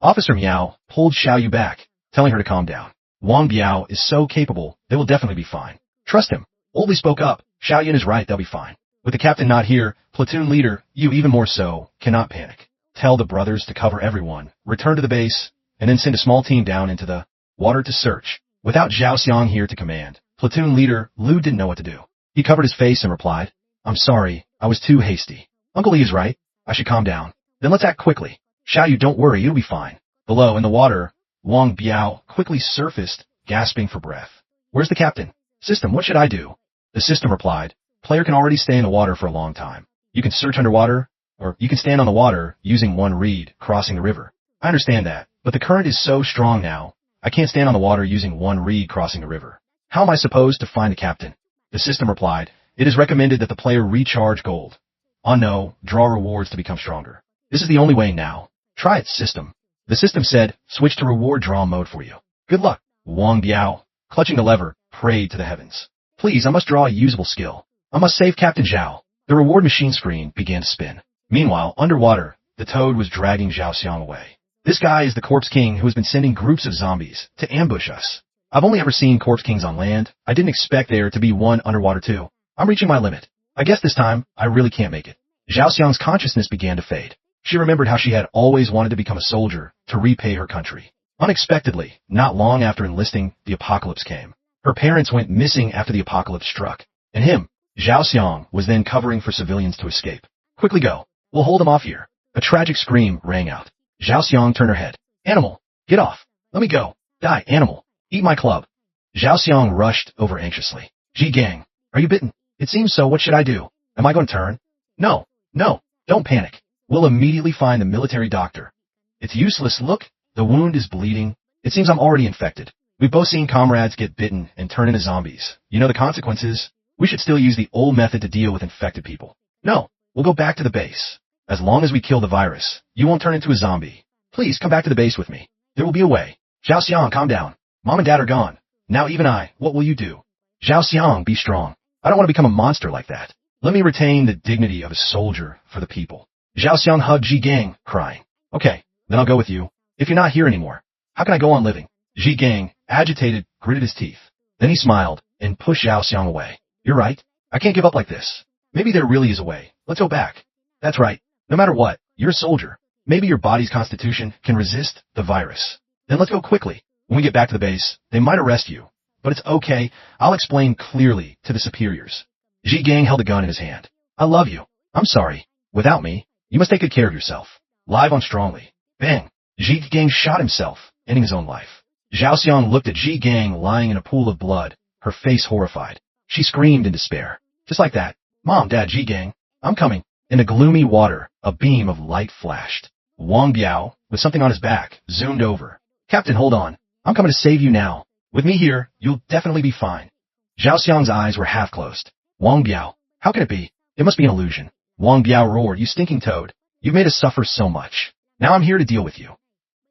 Officer Miao pulled Xiao Yu back, telling her to calm down. Wang Biao is so capable, they will definitely be fine. Trust him. Oldly spoke up. Xiao Yun is right, they'll be fine. With the captain not here, platoon leader, you even more so, cannot panic. Tell the brothers to cover everyone, return to the base, and then send a small team down into the water to search. Without Zhaoxiang here to command, platoon leader Liu didn't know what to do. He covered his face and replied, I'm sorry, I was too hasty. Uncle Li is right. I should calm down. Then let's act quickly. Xiao Yu, don't worry, you'll be fine. Below, in the water, Wang Biao quickly surfaced, gasping for breath. Where's the captain? System, what should I do? The system replied, player can already stay in the water for a long time. You can search underwater, or you can stand on the water using one reed, crossing the river. I understand that, but the current is so strong now, I can't stand on the water using one reed crossing the river. How am I supposed to find the captain? The system replied, it is recommended that the player recharge gold. On no, draw rewards to become stronger. This is the only way now. Try it, system. The system said, switch to reward draw mode for you. Good luck. Wang Biao, clutching the lever, prayed to the heavens. Please, I must draw a usable skill. I must save Captain Zhao. The reward machine screen began to spin. Meanwhile, underwater, the toad was dragging Zhaoxiang away. This guy is the Corpse King who has been sending groups of zombies to ambush us. I've only ever seen Corpse Kings on land. I didn't expect there to be one underwater too. I'm reaching my limit. I guess this time, I really can't make it. Zhaoxiang's consciousness began to fade. She remembered how she had always wanted to become a soldier to repay her country. Unexpectedly, not long after enlisting, the apocalypse came. Her parents went missing after the apocalypse struck. And him, Zhaoxiang, was then covering for civilians to escape. Quickly go. We'll hold them off here. A tragic scream rang out. Zhaoxiang turned her head. Animal, get off. Let me go. Die, animal. Eat my club. Zhaoxiang rushed over anxiously. Ji Gang, are you bitten? It seems so. What should I do? Am I going to turn? No, don't panic. We'll immediately find the military doctor. It's useless. Look, the wound is bleeding. It seems I'm already infected. We've both seen comrades get bitten and turn into zombies. You know the consequences. We should still use the old method to deal with infected people. No, we'll go back to the base. As long as we kill the virus, you won't turn into a zombie. Please come back to the base with me. There will be a way. Zhaoxiang, calm down. Mom and Dad are gone. Now even I, what will you do? Zhaoxiang, be strong. I don't want to become a monster like that. Let me retain the dignity of a soldier for the people. Zhaoxiang hugged Ji Gang, crying. Okay, then I'll go with you. If you're not here anymore, how can I go on living? Ji Gang, agitated, gritted his teeth. Then he smiled and pushed Zhaoxiang away. You're right. I can't give up like this. Maybe there really is a way. Let's go back. That's right. No matter what, you're a soldier. Maybe your body's constitution can resist the virus. Then let's go quickly. When we get back to the base, they might arrest you. But it's okay. I'll explain clearly to the superiors. Ji Gang held a gun in his hand. I love you. I'm sorry. Without me, you must take good care of yourself. Live on strongly. Bang. Ji Gang shot himself, ending his own life. Zhaoxiang looked at Ji Gang lying in a pool of blood, her face horrified. She screamed in despair. Just like that. Mom, Dad, Ji Gang, I'm coming. In the gloomy water, a beam of light flashed. Wang Biao, with something on his back, zoomed over. Captain, hold on. I'm coming to save you now. With me here, you'll definitely be fine. Zhaoxiang's eyes were half closed. Wang Biao, how can it be? It must be an illusion. Wang Biao roared, you stinking toad. You've made us suffer so much. Now I'm here to deal with you.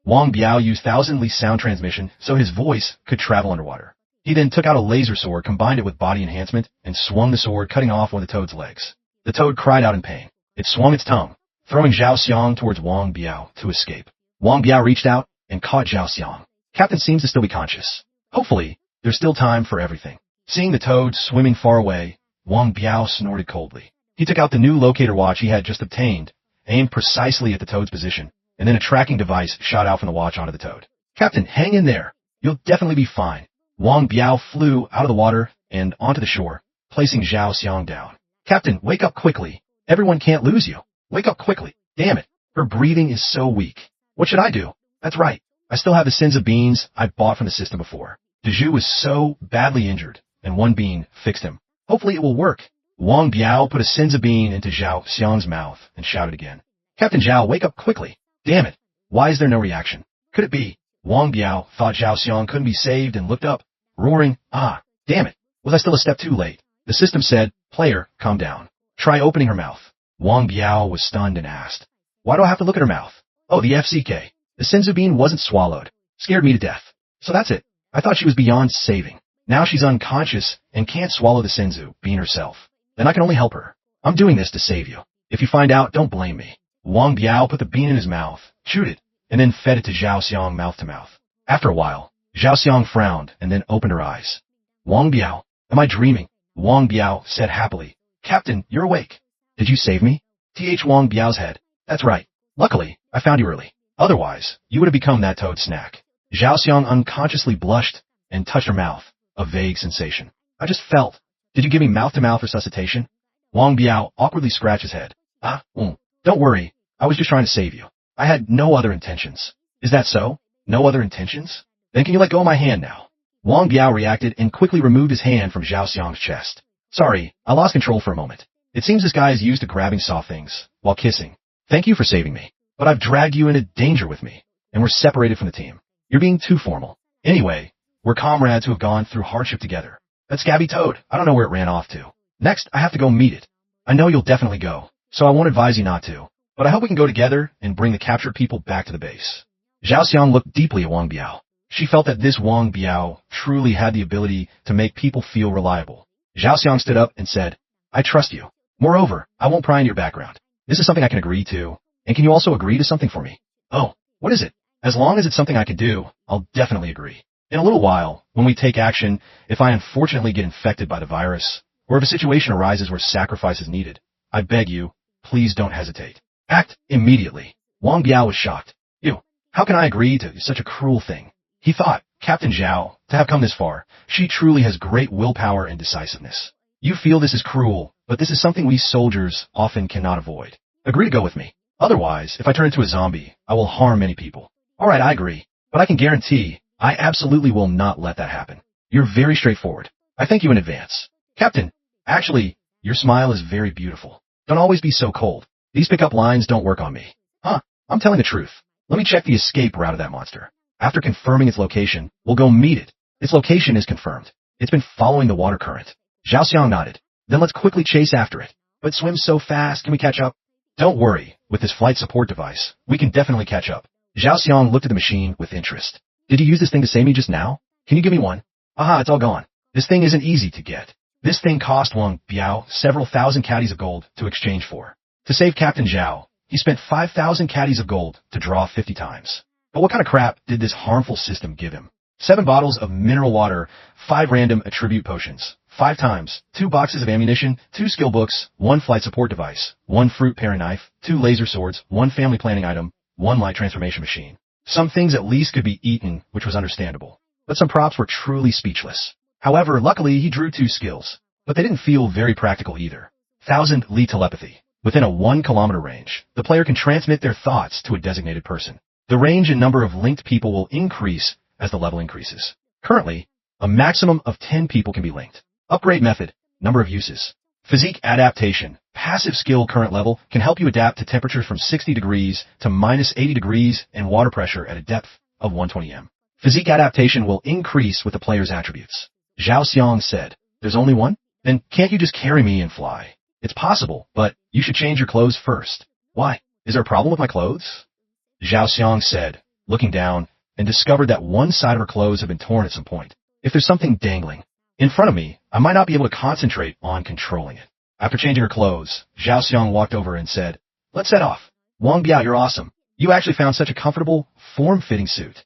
Wang Biao used thousand-li sound transmission so his voice could travel underwater. He then took out a laser sword, combined it with body enhancement, and swung the sword, cutting off one of the toad's legs. The toad cried out in pain. It swung its tongue, throwing Zhao Xiang towards Wang Biao to escape. Wang Biao reached out and caught Zhao Xiang. Captain seems to still be conscious. Hopefully, there's still time for everything. Seeing the toad swimming far away, Wang Biao snorted coldly. He took out the new locator watch he had just obtained, aimed precisely at the toad's position, and then a tracking device shot out from the watch onto the toad. Captain, hang in there. You'll definitely be fine. Wang Biao flew out of the water and onto the shore, placing Zhao Xiang down. Captain, wake up quickly. Everyone can't lose you. Wake up quickly. Damn it. Her breathing is so weak. What should I do? That's right. I still have the sins of beans I bought from the system before. Dezhu was so badly injured, and one bean fixed him. Hopefully it will work. Wang Biao put a sins of bean into Zhao Xiang's mouth and shouted again. Captain Zhao, wake up quickly. Damn it. Why is there no reaction? Could it be? Wang Biao thought Zhao Xiang couldn't be saved and looked up, roaring, ah, damn it. Was I still a step too late? The system said, player, calm down. Try opening her mouth. Wang Biao was stunned and asked, why do I have to look at her mouth? Oh, the FCK. The Senzu bean wasn't swallowed. Scared me to death. So that's it. I thought she was beyond saving. Now she's unconscious and can't swallow the Senzu bean herself. Then I can only help her. I'm doing this to save you. If you find out, don't blame me. Wang Biao put the bean in his mouth, chewed it, and then fed it to Zhao Xiang mouth to mouth. After a while, Zhao Xiang frowned and then opened her eyes. Wang Biao, am I dreaming? Wang Biao said happily, Captain, you're awake. Did you save me? Wang Biao's head. That's right. Luckily, I found you early. Otherwise, you would have become that toad snack. Zhao Xiang unconsciously blushed and touched her mouth, a vague sensation. I just felt. Did you give me mouth-to-mouth resuscitation? Wang Biao awkwardly scratched his head. Don't worry. I was just trying to save you. I had no other intentions. Is that so? No other intentions? Then can you let go of my hand now? Wang Biao reacted and quickly removed his hand from Zhao Xiang's chest. Sorry, I lost control for a moment. It seems this guy is used to grabbing soft things while kissing. Thank you for saving me. But I've dragged you into danger with me, and we're separated from the team. You're being too formal. Anyway, we're comrades who have gone through hardship together. That scabby toad, I don't know where it ran off to. Next, I have to go meet it. I know you'll definitely go, so I won't advise you not to. But I hope we can go together and bring the captured people back to the base. Zhao Xiang looked deeply at Wang Biao. She felt that this Wang Biao truly had the ability to make people feel reliable. Zhao Xiang stood up and said, I trust you. Moreover, I won't pry into your background. This is something I can agree to. And can you also agree to something for me? Oh, what is it? As long as it's something I can do, I'll definitely agree. In a little while, when we take action, if I unfortunately get infected by the virus, or if a situation arises where sacrifice is needed, I beg you, please don't hesitate. Act immediately. Wang Biao was shocked. Ew, how can I agree to such a cruel thing? He thought, Captain Zhao, to have come this far, she truly has great willpower and decisiveness. You feel this is cruel, but this is something we soldiers often cannot avoid. Agree to go with me. Otherwise, if I turn into a zombie, I will harm many people. All right, I agree. But I can guarantee, I absolutely will not let that happen. You're very straightforward. I thank you in advance. Captain, actually, your smile is very beautiful. Don't always be so cold. These pickup lines don't work on me. I'm telling the truth. Let me check the escape route of that monster. After confirming its location, we'll go meet it. Its location is confirmed. It's been following the water current. Zhao Xiang nodded. Then let's quickly chase after it. But it swims so fast, can we catch up? Don't worry, with this flight support device, we can definitely catch up. Zhao Xiang looked at the machine with interest. Did you use this thing to save me just now? Can you give me one? Aha, it's all gone. This thing isn't easy to get. This thing cost Wang Biao several thousand caddies of gold to exchange for. To save Captain Zhao, he spent 5,000 caddies of gold to draw 50 times. But what kind of crap did this harmful system give him? 7 bottles of mineral water, 5 random attribute potions, 5 times, 2 boxes of ammunition, 2 skill books, 1 flight support device, 1 fruit paring knife, 2 laser swords, 1 family planning item, 1 light transformation machine. Some things at least could be eaten, which was understandable. But some props were truly speechless. However, luckily he drew 2 skills. But they didn't feel very practical either. 1000-li telepathy. Within a 1-kilometer range, the player can transmit their thoughts to a designated person. The range and number of linked people will increase as the level increases. Currently, a maximum of 10 people can be linked. Upgrade method, number of uses. Physique adaptation, passive skill current level can help you adapt to temperatures from 60 degrees to minus 80 degrees and water pressure at a depth of 120 m. Physique adaptation will increase with the player's attributes. Zhao Xiang said, there's only one? Then can't you just carry me and fly? It's possible, but you should change your clothes first. Why? Is there a problem with my clothes? Zhao Xiang said, looking down, and discovered that one side of her clothes had been torn at some point. If there's something dangling in front of me, I might not be able to concentrate on controlling it. After changing her clothes, Zhao Xiang walked over and said, "Let's set off. Wang Biao, you're awesome. You actually found such a comfortable, form-fitting suit."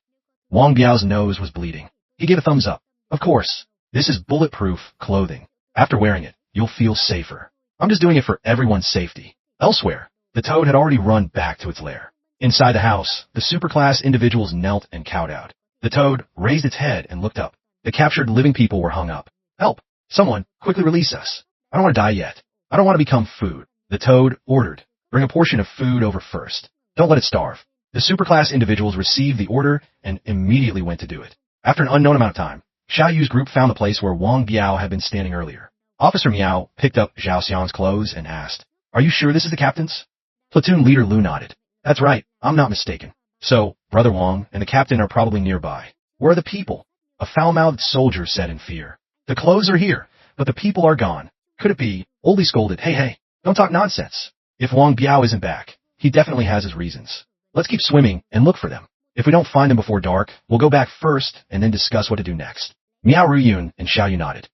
Wang Biao's nose was bleeding. He gave a thumbs up. "Of course, this is bulletproof clothing. After wearing it, you'll feel safer. I'm just doing it for everyone's safety." Elsewhere, the toad had already run back to its lair. Inside the house, the superclass individuals knelt and kowtowed. The toad raised its head and looked up. The captured living people were hung up. "Help! Someone, quickly release us. I don't want to die yet. I don't want to become food." The toad ordered, "Bring a portion of food over first. Don't let it starve." The superclass individuals received the order and immediately went to do it. After an unknown amount of time, Xiao Yu's group found the place where Wang Biao had been standing earlier. Officer Miao picked up Zhao Xiang's clothes and asked, "Are you sure this is the captain's?" Platoon leader Lu nodded. "That's right, I'm not mistaken. So, Brother Wang and the captain are probably nearby. Where are the people?" A foul-mouthed soldier said in fear. "The clothes are here, but the people are gone. Could it be?" Oldie scolded, Hey, don't talk nonsense. If Wang Biao isn't back, he definitely has his reasons. Let's keep swimming and look for them. If we don't find them before dark, we'll go back first and then discuss what to do next." Miao Ruyun and Xiao Yu nodded.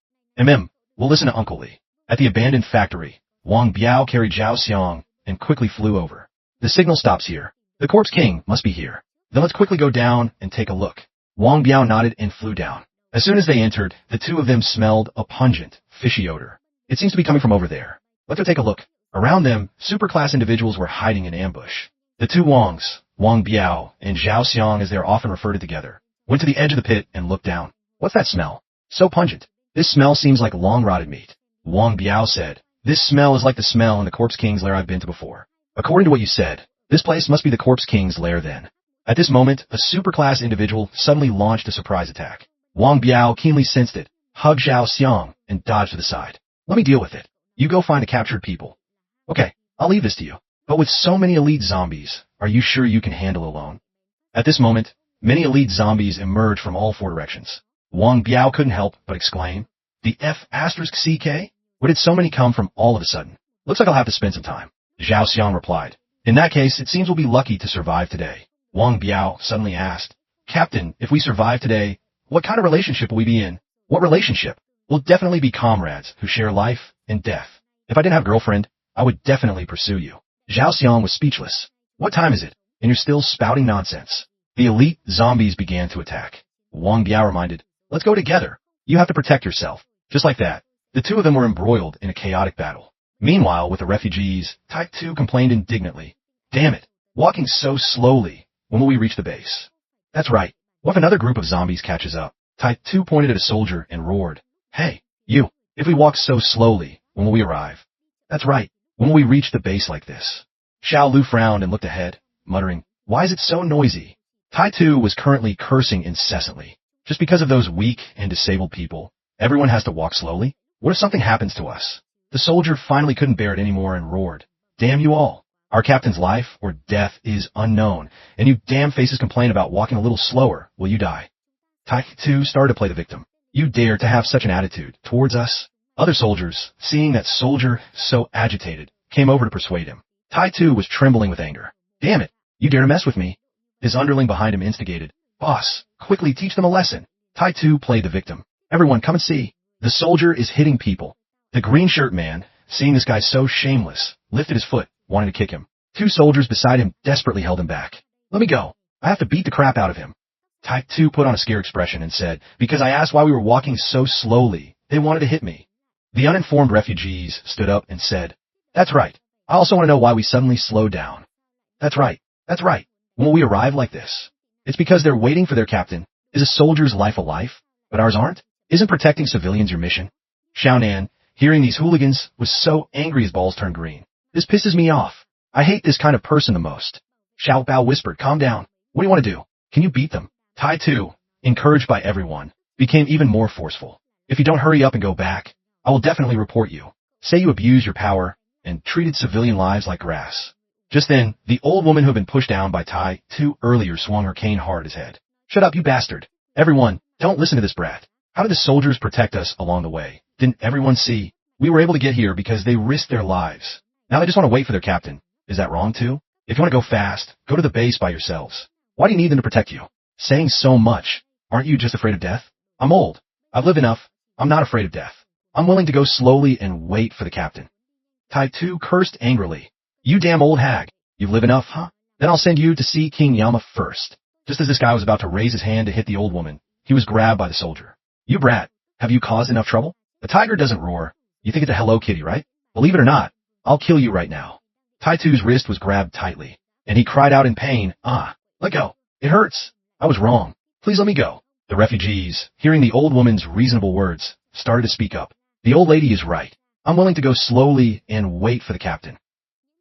We'll listen to Uncle Li." At the abandoned factory, Wang Biao carried Zhao Xiang and quickly flew over. "The signal stops here. The Corpse King must be here. Then let's quickly go down and take a look." Wang Biao nodded and flew down. As soon as they entered, the two of them smelled a pungent, fishy odor. "It seems to be coming from over there. Let's go take a look." Around them, superclass individuals were hiding in ambush. The two Wangs, Wang Biao and Zhao Xiang as they are often referred to together, went to the edge of the pit and looked down. "What's that smell? So pungent. This smell seems like long-rotted meat." Wang Biao said, "This smell is like the smell in the Corpse King's lair I've been to before." "According to what you said, this place must be the Corpse King's lair then." At this moment, a superclass individual suddenly launched a surprise attack. Wang Biao keenly sensed it, hugged Zhao Xiang, and dodged to the side. "Let me deal with it. You go find the captured people." "Okay, I'll leave this to you. But with so many elite zombies, are you sure you can handle alone?" At this moment, many elite zombies emerged from all four directions. Wang Biao couldn't help but exclaim, "The F***CK? Where did so many come from all of a sudden? Looks like I'll have to spend some time." Zhao Xiang replied, "In that case, it seems we'll be lucky to survive today." Wang Biao suddenly asked, "Captain, if we survive today, what kind of relationship will we be in?" "What relationship?" "We'll definitely be comrades who share life and death. If I didn't have a girlfriend, I would definitely pursue you." Zhao Xiang was speechless. "What time is it? And you're still spouting nonsense." The elite zombies began to attack. Wang Biao reminded, "Let's go together. You have to protect yourself." Just like that, the two of them were embroiled in a chaotic battle. Meanwhile, with the refugees, Type 2 complained indignantly, "Damn it, walking so slowly. When will we reach the base?" "That's right. What if another group of zombies catches up?" Type 2 pointed at a soldier and roared, "Hey, you, if we walk so slowly, when will we arrive?" "That's right. When will we reach the base like this?" Xiao Lu frowned and looked ahead, muttering, "Why is it so noisy?" Tai Tu was currently cursing incessantly. Just because of those weak and disabled people, everyone has to walk slowly? What if something happens to us? The soldier finally couldn't bear it anymore and roared, "Damn you all! Our captain's life or death is unknown, and you damn faces complain about walking a little slower, will you die?" Tai Tu started to play the victim. "You dare to have such an attitude towards us?" Other soldiers, seeing that soldier so agitated, came over to persuade him. Tai Tu was trembling with anger. "Damn it, you dare to mess with me?" His underling behind him instigated, "Boss, quickly teach them a lesson." Tai Tu played the victim. "Everyone come and see. The soldier is hitting people." The green shirt man, seeing this guy so shameless, lifted his foot, wanting to kick him. Two soldiers beside him desperately held him back. "Let me go. I have to beat the crap out of him." Tai Tu put on a scared expression and said, "Because I asked why we were walking so slowly, they wanted to hit me." The uninformed refugees stood up and said, "That's right. I also want to know why we suddenly slowed down." That's right. When will we arrive like this? It's because they're waiting for their captain. Is a soldier's life a life? But ours aren't? Isn't protecting civilians your mission? Xiaonan, hearing these hooligans, was so angry his balls turned green. "This pisses me off. I hate this kind of person the most." Xiao Bao whispered, "Calm down. What do you want to do? Can you beat them?" Tai Tu, encouraged by everyone, became even more forceful. "If you don't hurry up and go back, I will definitely report you. Say you abused your power and treated civilian lives like grass." Just then, the old woman who had been pushed down by Tai Tu earlier swung her cane hard at his head. "Shut up, you bastard. Everyone, don't listen to this brat. How did the soldiers protect us along the way? Didn't everyone see? We were able to get here because they risked their lives. Now they just want to wait for their captain. Is that wrong too? If you want to go fast, go to the base by yourselves." Why do you need them to protect you? Saying so much. Aren't you just afraid of death? I'm old. I've lived enough. I'm not afraid of death. I'm willing to go slowly and wait for the captain. Tai-Tu cursed angrily. You damn old hag. You've lived enough, huh? Then I'll send you to see King Yama first. Just as this guy was about to raise his hand to hit the old woman, he was grabbed by the soldier. You brat. Have you caused enough trouble? A tiger doesn't roar. You think it's a Hello Kitty, right? Believe it or not, I'll kill you right now. Tai-Tu's wrist was grabbed tightly, and he cried out in pain, let go. It hurts. I was wrong. Please let me go. The refugees, hearing the old woman's reasonable words, started to speak up. The old lady is right. I'm willing to go slowly and wait for the captain.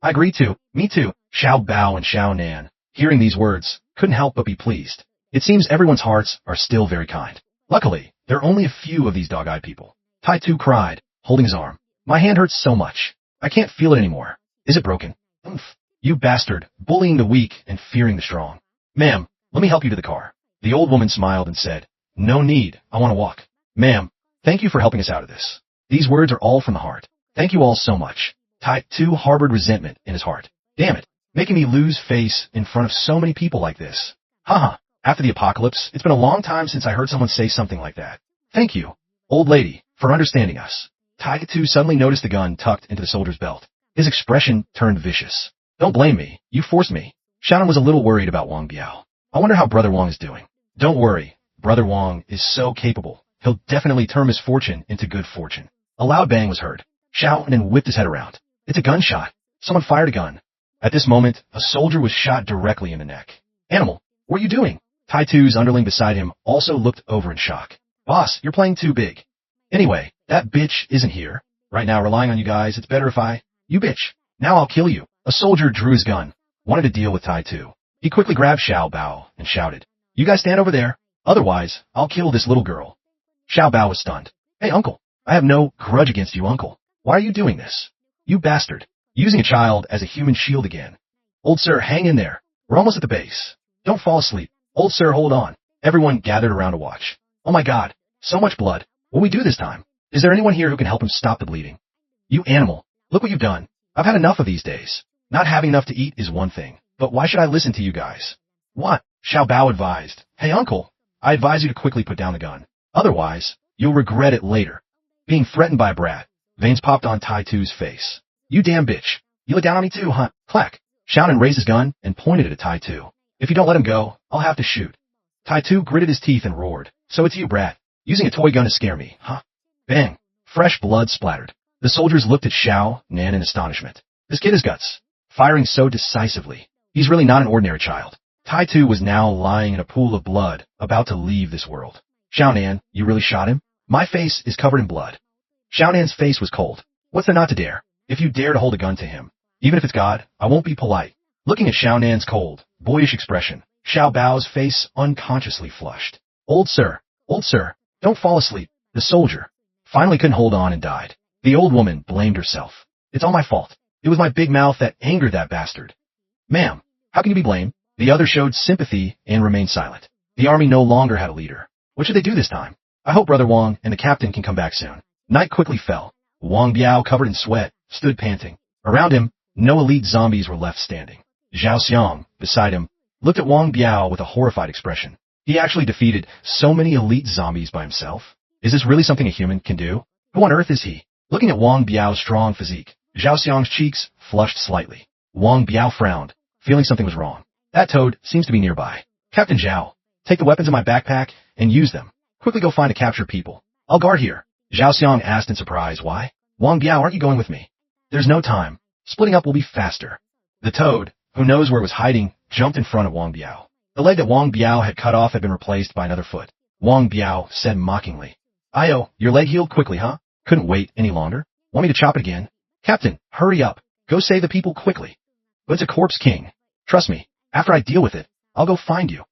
I agree to. Me too. Xiao Bao and Xiao Nan, hearing these words, couldn't help but be pleased. It seems everyone's hearts are still very kind. Luckily, there are only a few of these dog-eyed people. Tai-Tu cried, holding his arm. My hand hurts so much. I can't feel it anymore. Is it broken? Oof. You bastard, bullying the weak and fearing the strong. Ma'am, let me help you to the car. The old woman smiled and said, No need, I want to walk. Ma'am, thank you for helping us out of this. These words are all from the heart. Thank you all so much. Tai-Tu harbored resentment in his heart. Damn it, making me lose face in front of so many people like this. Haha, after the apocalypse, it's been a long time since I heard someone say something like that. Thank you, old lady, for understanding us. Tai-Tu suddenly noticed the gun tucked into the soldier's belt. His expression turned vicious. Don't blame me, you forced me. Shannon was a little worried about Wang Biao. I wonder how Brother Wang is doing. Don't worry, Brother Wang is so capable. He'll definitely turn misfortune into good fortune. A loud bang was heard. Xiao Nan whipped his head around. It's a gunshot. Someone fired a gun. At this moment, a soldier was shot directly in the neck. Animal, what are you doing? Tai-Tu's underling beside him also looked over in shock. Boss, you're playing too big. Anyway, that bitch isn't here. Right now, relying on you guys, it's better if You bitch. Now I'll kill you. A soldier drew his gun, wanted to deal with Tai-Tu. He quickly grabbed Xiao Bao and shouted, You guys stand over there. Otherwise, I'll kill this little girl. Xiao Bao was stunned. Hey, uncle. I have no grudge against you, uncle. Why are you doing this? You bastard. Using a child as a human shield again. Old sir, hang in there. We're almost at the base. Don't fall asleep. Old sir, hold on. Everyone gathered around to watch. Oh my god. So much blood. What'll we do this time? Is there anyone here who can help him stop the bleeding? You animal. Look what you've done. I've had enough of these days. Not having enough to eat is one thing, but why should I listen to you guys? What? Xiao Bao advised. Hey uncle, I advise you to quickly put down the gun. Otherwise, you'll regret it later. Being threatened by a brat, veins popped on Tai-Tu's face. You damn bitch. You look down on me too, huh? Clack. Xiao Nan raised his gun and pointed it at Tai-Tu. If you don't let him go, I'll have to shoot. Tai-Tu gritted his teeth and roared. So it's you, brat. Using a toy gun to scare me, huh? Bang. Fresh blood splattered. The soldiers looked at Xiao Nan in astonishment. This kid has guts. Firing so decisively. He's really not an ordinary child. Tai-Tu was now lying in a pool of blood, about to leave this world. Xiao Nan, you really shot him? My face is covered in blood. Xiao Nan's face was cold. What's there not to dare? If you dare to hold a gun to him, even if it's God, I won't be polite. Looking at Xiao Nan's cold, boyish expression, Xiao Bao's face unconsciously flushed. Old sir, don't fall asleep. The soldier finally couldn't hold on and died. The old woman blamed herself. It's all my fault. It was my big mouth that angered that bastard. Ma'am, how can you be blamed? The other showed sympathy and remained silent. The army no longer had a leader. What should they do this time? I hope Brother Wang and the captain can come back soon. Night quickly fell. Wang Biao, covered in sweat, stood panting. Around him, no elite zombies were left standing. Zhao Xiang, beside him, looked at Wang Biao with a horrified expression. He actually defeated so many elite zombies by himself? Is this really something a human can do? Who on earth is he? Looking at Wang Biao's strong physique, Zhao Xiang's cheeks flushed slightly. Wang Biao frowned, feeling something was wrong. That toad seems to be nearby. Captain Zhao, take the weapons in my backpack and use them. Quickly go find a captured people. I'll guard here. Zhao Xiang asked in surprise. Why? Wang Biao, aren't you going with me? There's no time. Splitting up will be faster. The toad, who knows where it was hiding, jumped in front of Wang Biao. The leg that Wang Biao had cut off had been replaced by another foot. Wang Biao said mockingly, Io, your leg healed quickly, huh? Couldn't wait any longer? Want me to chop it again? Captain, hurry up. Go save the people quickly. But it's a corpse king. Trust me, after I deal with it, I'll go find you.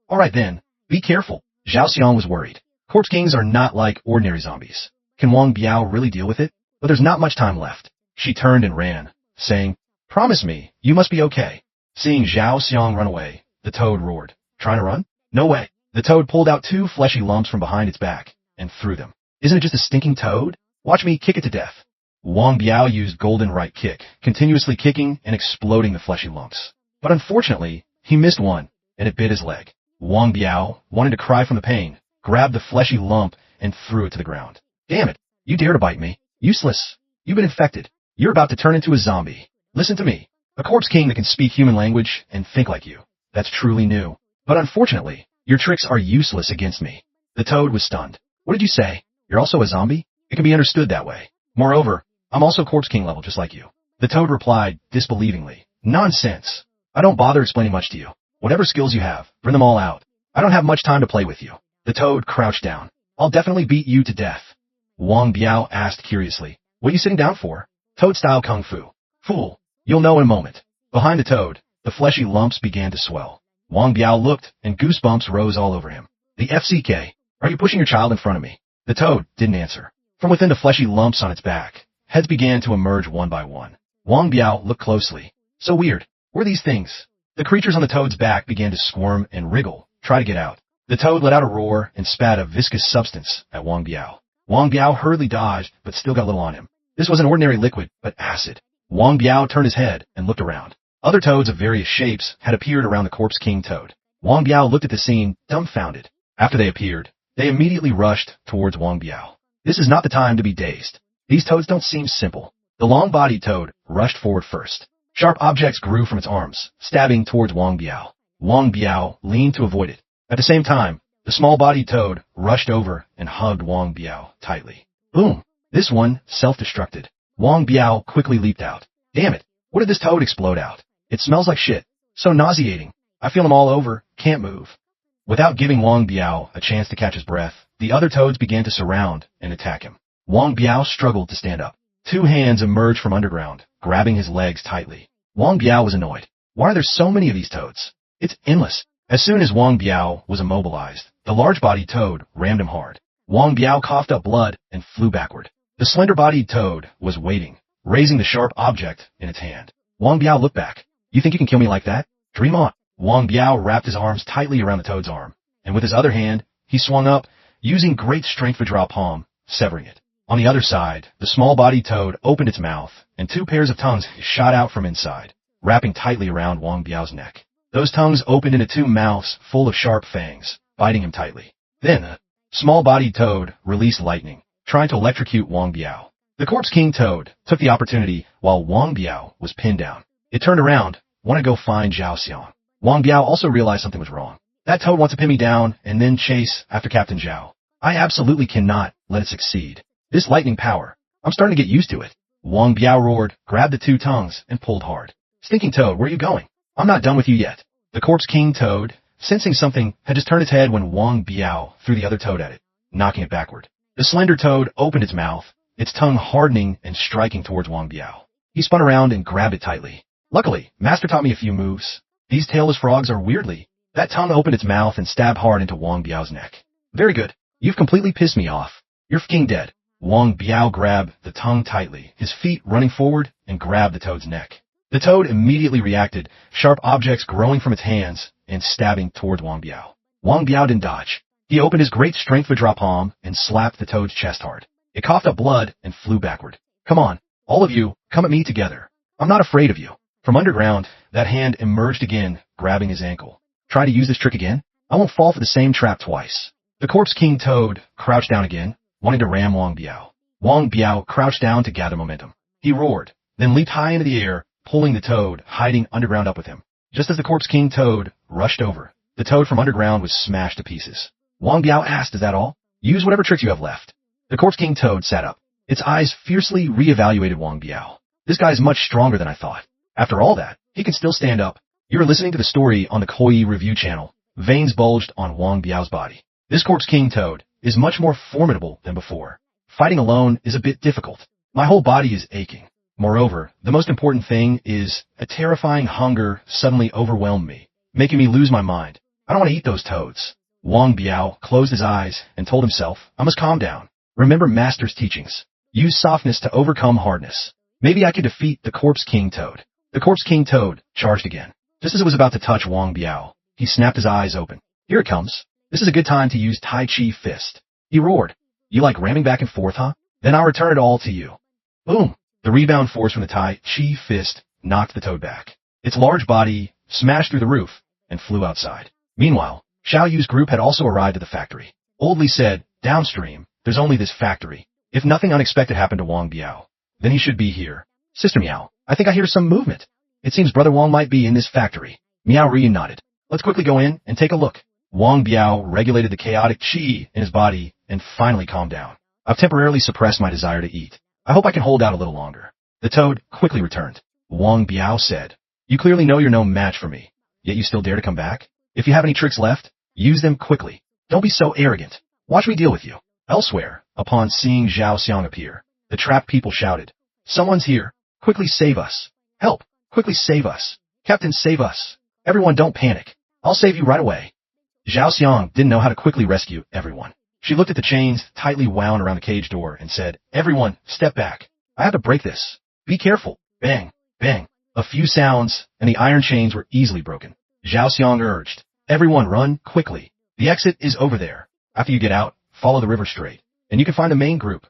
Alright then, be careful. Zhao Xiang was worried. Corpse kings are not like ordinary zombies. Can Wang Biao really deal with it? But there's not much time left. She turned and ran, saying, Promise me, you must be okay. Seeing Zhao Xiang run away, the toad roared. Trying to run? No way. The toad pulled out 2 fleshy lumps from behind its back and threw them. Isn't it just a stinking toad? Watch me kick it to death. Wang Biao used golden right kick, continuously kicking and exploding the fleshy lumps. But unfortunately, he missed one. and it bit his leg. Wang Biao, wanting to cry from the pain, grabbed the fleshy lump and threw it to the ground. Damn it! You dare to bite me? Useless! You've been infected. You're about to turn into a zombie. Listen to me. A corpse king that can speak human language and think like you. That's truly new. But unfortunately, your tricks are useless against me. The toad was stunned. What did you say? You're also a zombie? It can be understood that way. Moreover, I'm also corpse king level just like you. The toad replied disbelievingly. Nonsense. I don't bother explaining much to you. Whatever skills you have, bring them all out. I don't have much time to play with you. The toad crouched down. I'll definitely beat you to death. Wang Biao asked curiously. What are you sitting down for? Toad-style kung fu. Fool. You'll know in a moment. Behind the toad, the fleshy lumps began to swell. Wang Biao looked, and goosebumps rose all over him. The FCK. Are you pushing your child in front of me? The toad didn't answer. From within the fleshy lumps on its back, heads began to emerge one by one. Wang Biao looked closely. So weird. What are these things? The creatures on the toad's back began to squirm and wriggle, try to get out. The toad let out a roar and spat a viscous substance at Wang Biao. Wang Biao hurriedly dodged, but still got a little on him. This was an ordinary liquid, but acid. Wang Biao turned his head and looked around. Other toads of various shapes had appeared around the corpse king toad. Wang Biao looked at the scene, dumbfounded. After they appeared, they immediately rushed towards Wang Biao. This is not the time to be dazed. These toads don't seem simple. The long-bodied toad rushed forward first. Sharp objects grew from its arms, stabbing towards Wang Biao. Wang Biao leaned to avoid it. At the same time, the small-bodied toad rushed over and hugged Wang Biao tightly. Boom! This one self-destructed. Wang Biao quickly leaped out. Damn it! What did this toad explode out? It smells like shit. So nauseating. I feel him all over. Can't move. Without giving Wang Biao a chance to catch his breath, the other toads began to surround and attack him. Wang Biao struggled to stand up. Two hands emerged from underground, grabbing his legs tightly. Wang Biao was annoyed. Why are there so many of these toads? It's endless. As soon as Wang Biao was immobilized, the large-bodied toad rammed him hard. Wang Biao coughed up blood and flew backward. The slender-bodied toad was waiting, raising the sharp object in its hand. Wang Biao looked back. You think you can kill me like that? Dream on. Wang Biao wrapped his arms tightly around the toad's arm, and with his other hand, he swung up, using great strength to draw a palm, severing it. On the other side, the small-bodied toad opened its mouth, and two pairs of tongues shot out from inside, wrapping tightly around Wang Biao's neck. Those tongues opened into two mouths full of sharp fangs, biting him tightly. Then, the small-bodied toad released lightning, trying to electrocute Wang Biao. The corpse king toad took the opportunity while Wang Biao was pinned down. It turned around, wanted to go find Zhao Xiang. Wang Biao also realized something was wrong. That toad wants to pin me down and then chase after Captain Zhao. I absolutely cannot let it succeed. This lightning power, I'm starting to get used to it. Wang Biao roared, grabbed the two tongues, and pulled hard. Stinking toad, where are you going? I'm not done with you yet. The corpse king toad, sensing something, had just turned its head when Wang Biao threw the other toad at it, knocking it backward. The slender toad opened its mouth, its tongue hardening and striking towards Wang Biao. He spun around and grabbed it tightly. Luckily, Master taught me a few moves. These tailless frogs are weirdly. That tongue opened its mouth and stabbed hard into Wang Biao's neck. Very good. You've completely pissed me off. You're fucking dead. Wang Biao grabbed the tongue tightly, his feet running forward, and grabbed the toad's neck. The toad immediately reacted, sharp objects growing from its hands and stabbing towards Wang Biao. Wang Biao didn't dodge. He opened his great strength withdraw palm and slapped the toad's chest hard. It coughed up blood and flew backward. Come on, all of you, come at me together. I'm not afraid of you. From underground, that hand emerged again, grabbing his ankle. Try to use this trick again? I won't fall for the same trap twice. The corpse king toad crouched down again, wanting to ram Wang Biao. Wang Biao crouched down to gather momentum. He roared, then leaped high into the air, pulling the toad hiding underground up with him. Just as the corpse king toad rushed over, the toad from underground was smashed to pieces. Wang Biao asked, is that all? Use whatever tricks you have left. The corpse king toad sat up. Its eyes fiercely re-evaluated Wang Biao. This guy is much stronger than I thought. After all that, he can still stand up. You are listening to the story on the Koi Review channel. Veins bulged on Wang Biao's body. This corpse king toad is much more formidable than before. Fighting alone is a bit difficult. My whole body is aching. Moreover, the most important thing is a terrifying hunger suddenly overwhelmed me, making me lose my mind. I don't want to eat those toads. Wang Biao closed his eyes and told himself, I must calm down. Remember Master's teachings. Use softness to overcome hardness. Maybe I could defeat the corpse king toad. The corpse king toad charged again. Just as it was about to touch Wang Biao, he snapped his eyes open. Here it comes. This is a good time to use Tai Chi Fist. He roared. You like ramming back and forth, huh? Then I'll return it all to you. Boom! The rebound force from the Tai Chi Fist knocked the toad back. Its large body smashed through the roof, and flew outside. Meanwhile, Xiao Yu's group had also arrived at the factory. Old Li said, downstream, there's only this factory. If nothing unexpected happened to Wang Biao, then he should be here. Sister Miao, I think I hear some movement. It seems Brother Wang might be in this factory. Miao Ri nodded. Let's quickly go in and take a look. Wang Biao regulated the chaotic qi in his body and finally calmed down. I've temporarily suppressed my desire to eat. I hope I can hold out a little longer. The toad quickly returned. Wang Biao said, you clearly know you're no match for me, yet you still dare to come back? If you have any tricks left, use them quickly. Don't be so arrogant. Watch me deal with you. Elsewhere, upon seeing Zhao Xiang appear, the trapped people shouted, someone's here. Quickly save us. Help. Quickly save us. Captain, save us. Everyone don't panic. I'll save you right away. Zhao Xiang didn't know how to quickly rescue everyone. She looked at the chains tightly wound around the cage door and said, everyone, step back. I have to break this. Be careful. Bang, bang. A few sounds, and the iron chains were easily broken. Zhao Xiang urged, everyone run quickly. The exit is over there. After you get out, follow the river straight, and you can find the main group.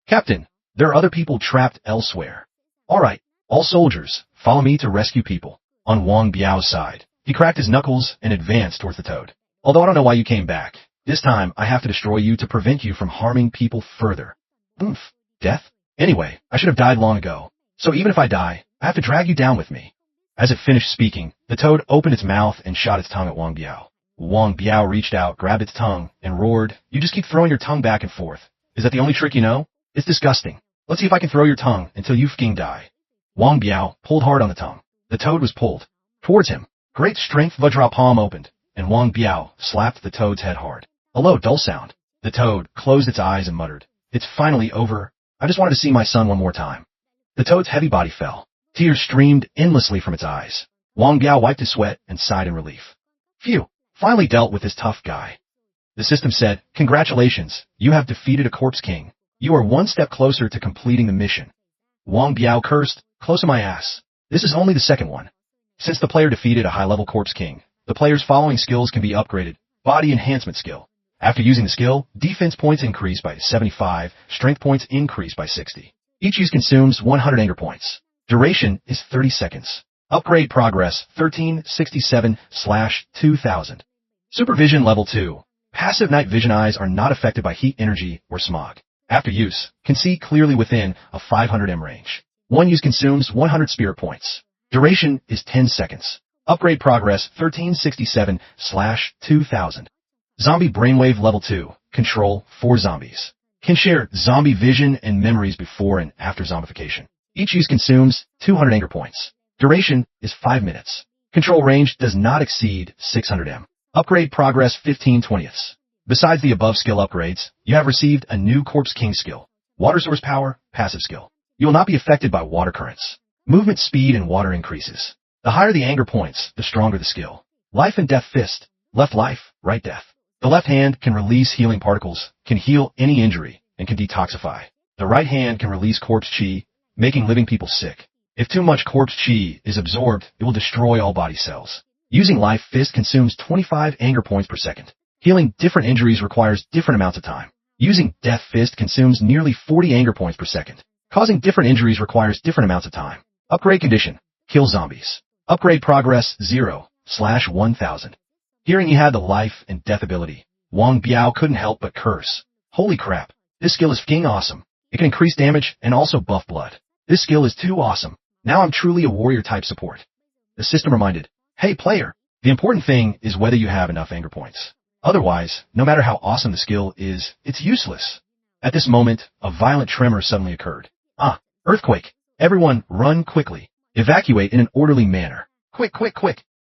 Captain, there are other people trapped elsewhere. All right, all soldiers, follow me to rescue people. On Wang Biao's side, he cracked his knuckles and advanced towards the toad. Although I don't know why you came back, this time I have to destroy you to prevent you from harming people further. Oomph. Death? Anyway, I should have died long ago. So even if I die, I have to drag you down with me. As it finished speaking, the toad opened its mouth and shot its tongue at Wang Biao. Wang Biao reached out, grabbed its tongue, and roared, you just keep throwing your tongue back and forth. Is that the only trick you know? It's disgusting. Let's see if I can throw your tongue until you fucking die. Wang Biao pulled hard on the tongue. The toad was pulled towards him. Great strength Vajra palm opened, and Wang Biao slapped the toad's head hard. A low, dull sound. The toad closed its eyes and muttered, it's finally over. I just wanted to see my son one more time. The toad's heavy body fell. Tears streamed endlessly from its eyes. Wang Biao wiped his sweat and sighed in relief. Phew, finally dealt with this tough guy. The system said, congratulations, you have defeated a corpse king. You are one step closer to completing the mission. Wang Biao cursed, close to my ass. This is only the second one. Since the player defeated a high-level corpse king, the player's following skills can be upgraded. Body enhancement skill. After using the skill, defense points increase by 75, strength points increase by 60. Each use consumes 100 anger points. Duration is 30 seconds. Upgrade progress 1367/2000. Supervision level 2. Passive night vision eyes are not affected by heat energy or smog. After use, can see clearly within a 500 m range. One use consumes 100 spirit points. Duration is 10 seconds. Upgrade progress 1367/2000. Zombie brainwave level 2. Control 4 zombies. Can share zombie vision and memories before and after zombification. Each use consumes 200 anger points. Duration is 5 minutes. Control range does not exceed 600 m. Upgrade progress 15/20. Besides the above skill upgrades, you have received a new Corpse King skill. Water source power, passive skill. You will not be affected by water currents. Movement speed and water increases. The higher the anger points, the stronger the skill. Life and death fist. Left life, right death. The left hand can release healing particles, can heal any injury, and can detoxify. The right hand can release corpse chi, making living people sick. If too much corpse chi is absorbed, it will destroy all body cells. Using life fist consumes 25 anger points per second. Healing different injuries requires different amounts of time. Using death fist consumes nearly 40 anger points per second. Causing different injuries requires different amounts of time. Upgrade condition. Kill zombies. Upgrade progress 0/1000. Hearing he had the life and death ability, Wang Biao couldn't help but curse. Holy crap, this skill is f***ing awesome. It can increase damage and also buff blood. This skill is too awesome. Now I'm truly a warrior type support. The system reminded, hey player, the important thing is whether you have enough anger points. Otherwise, no matter how awesome the skill is, it's useless. At this moment, a violent tremor suddenly occurred. Earthquake. Everyone run quickly. Evacuate in an orderly manner. Quick, quick, quick.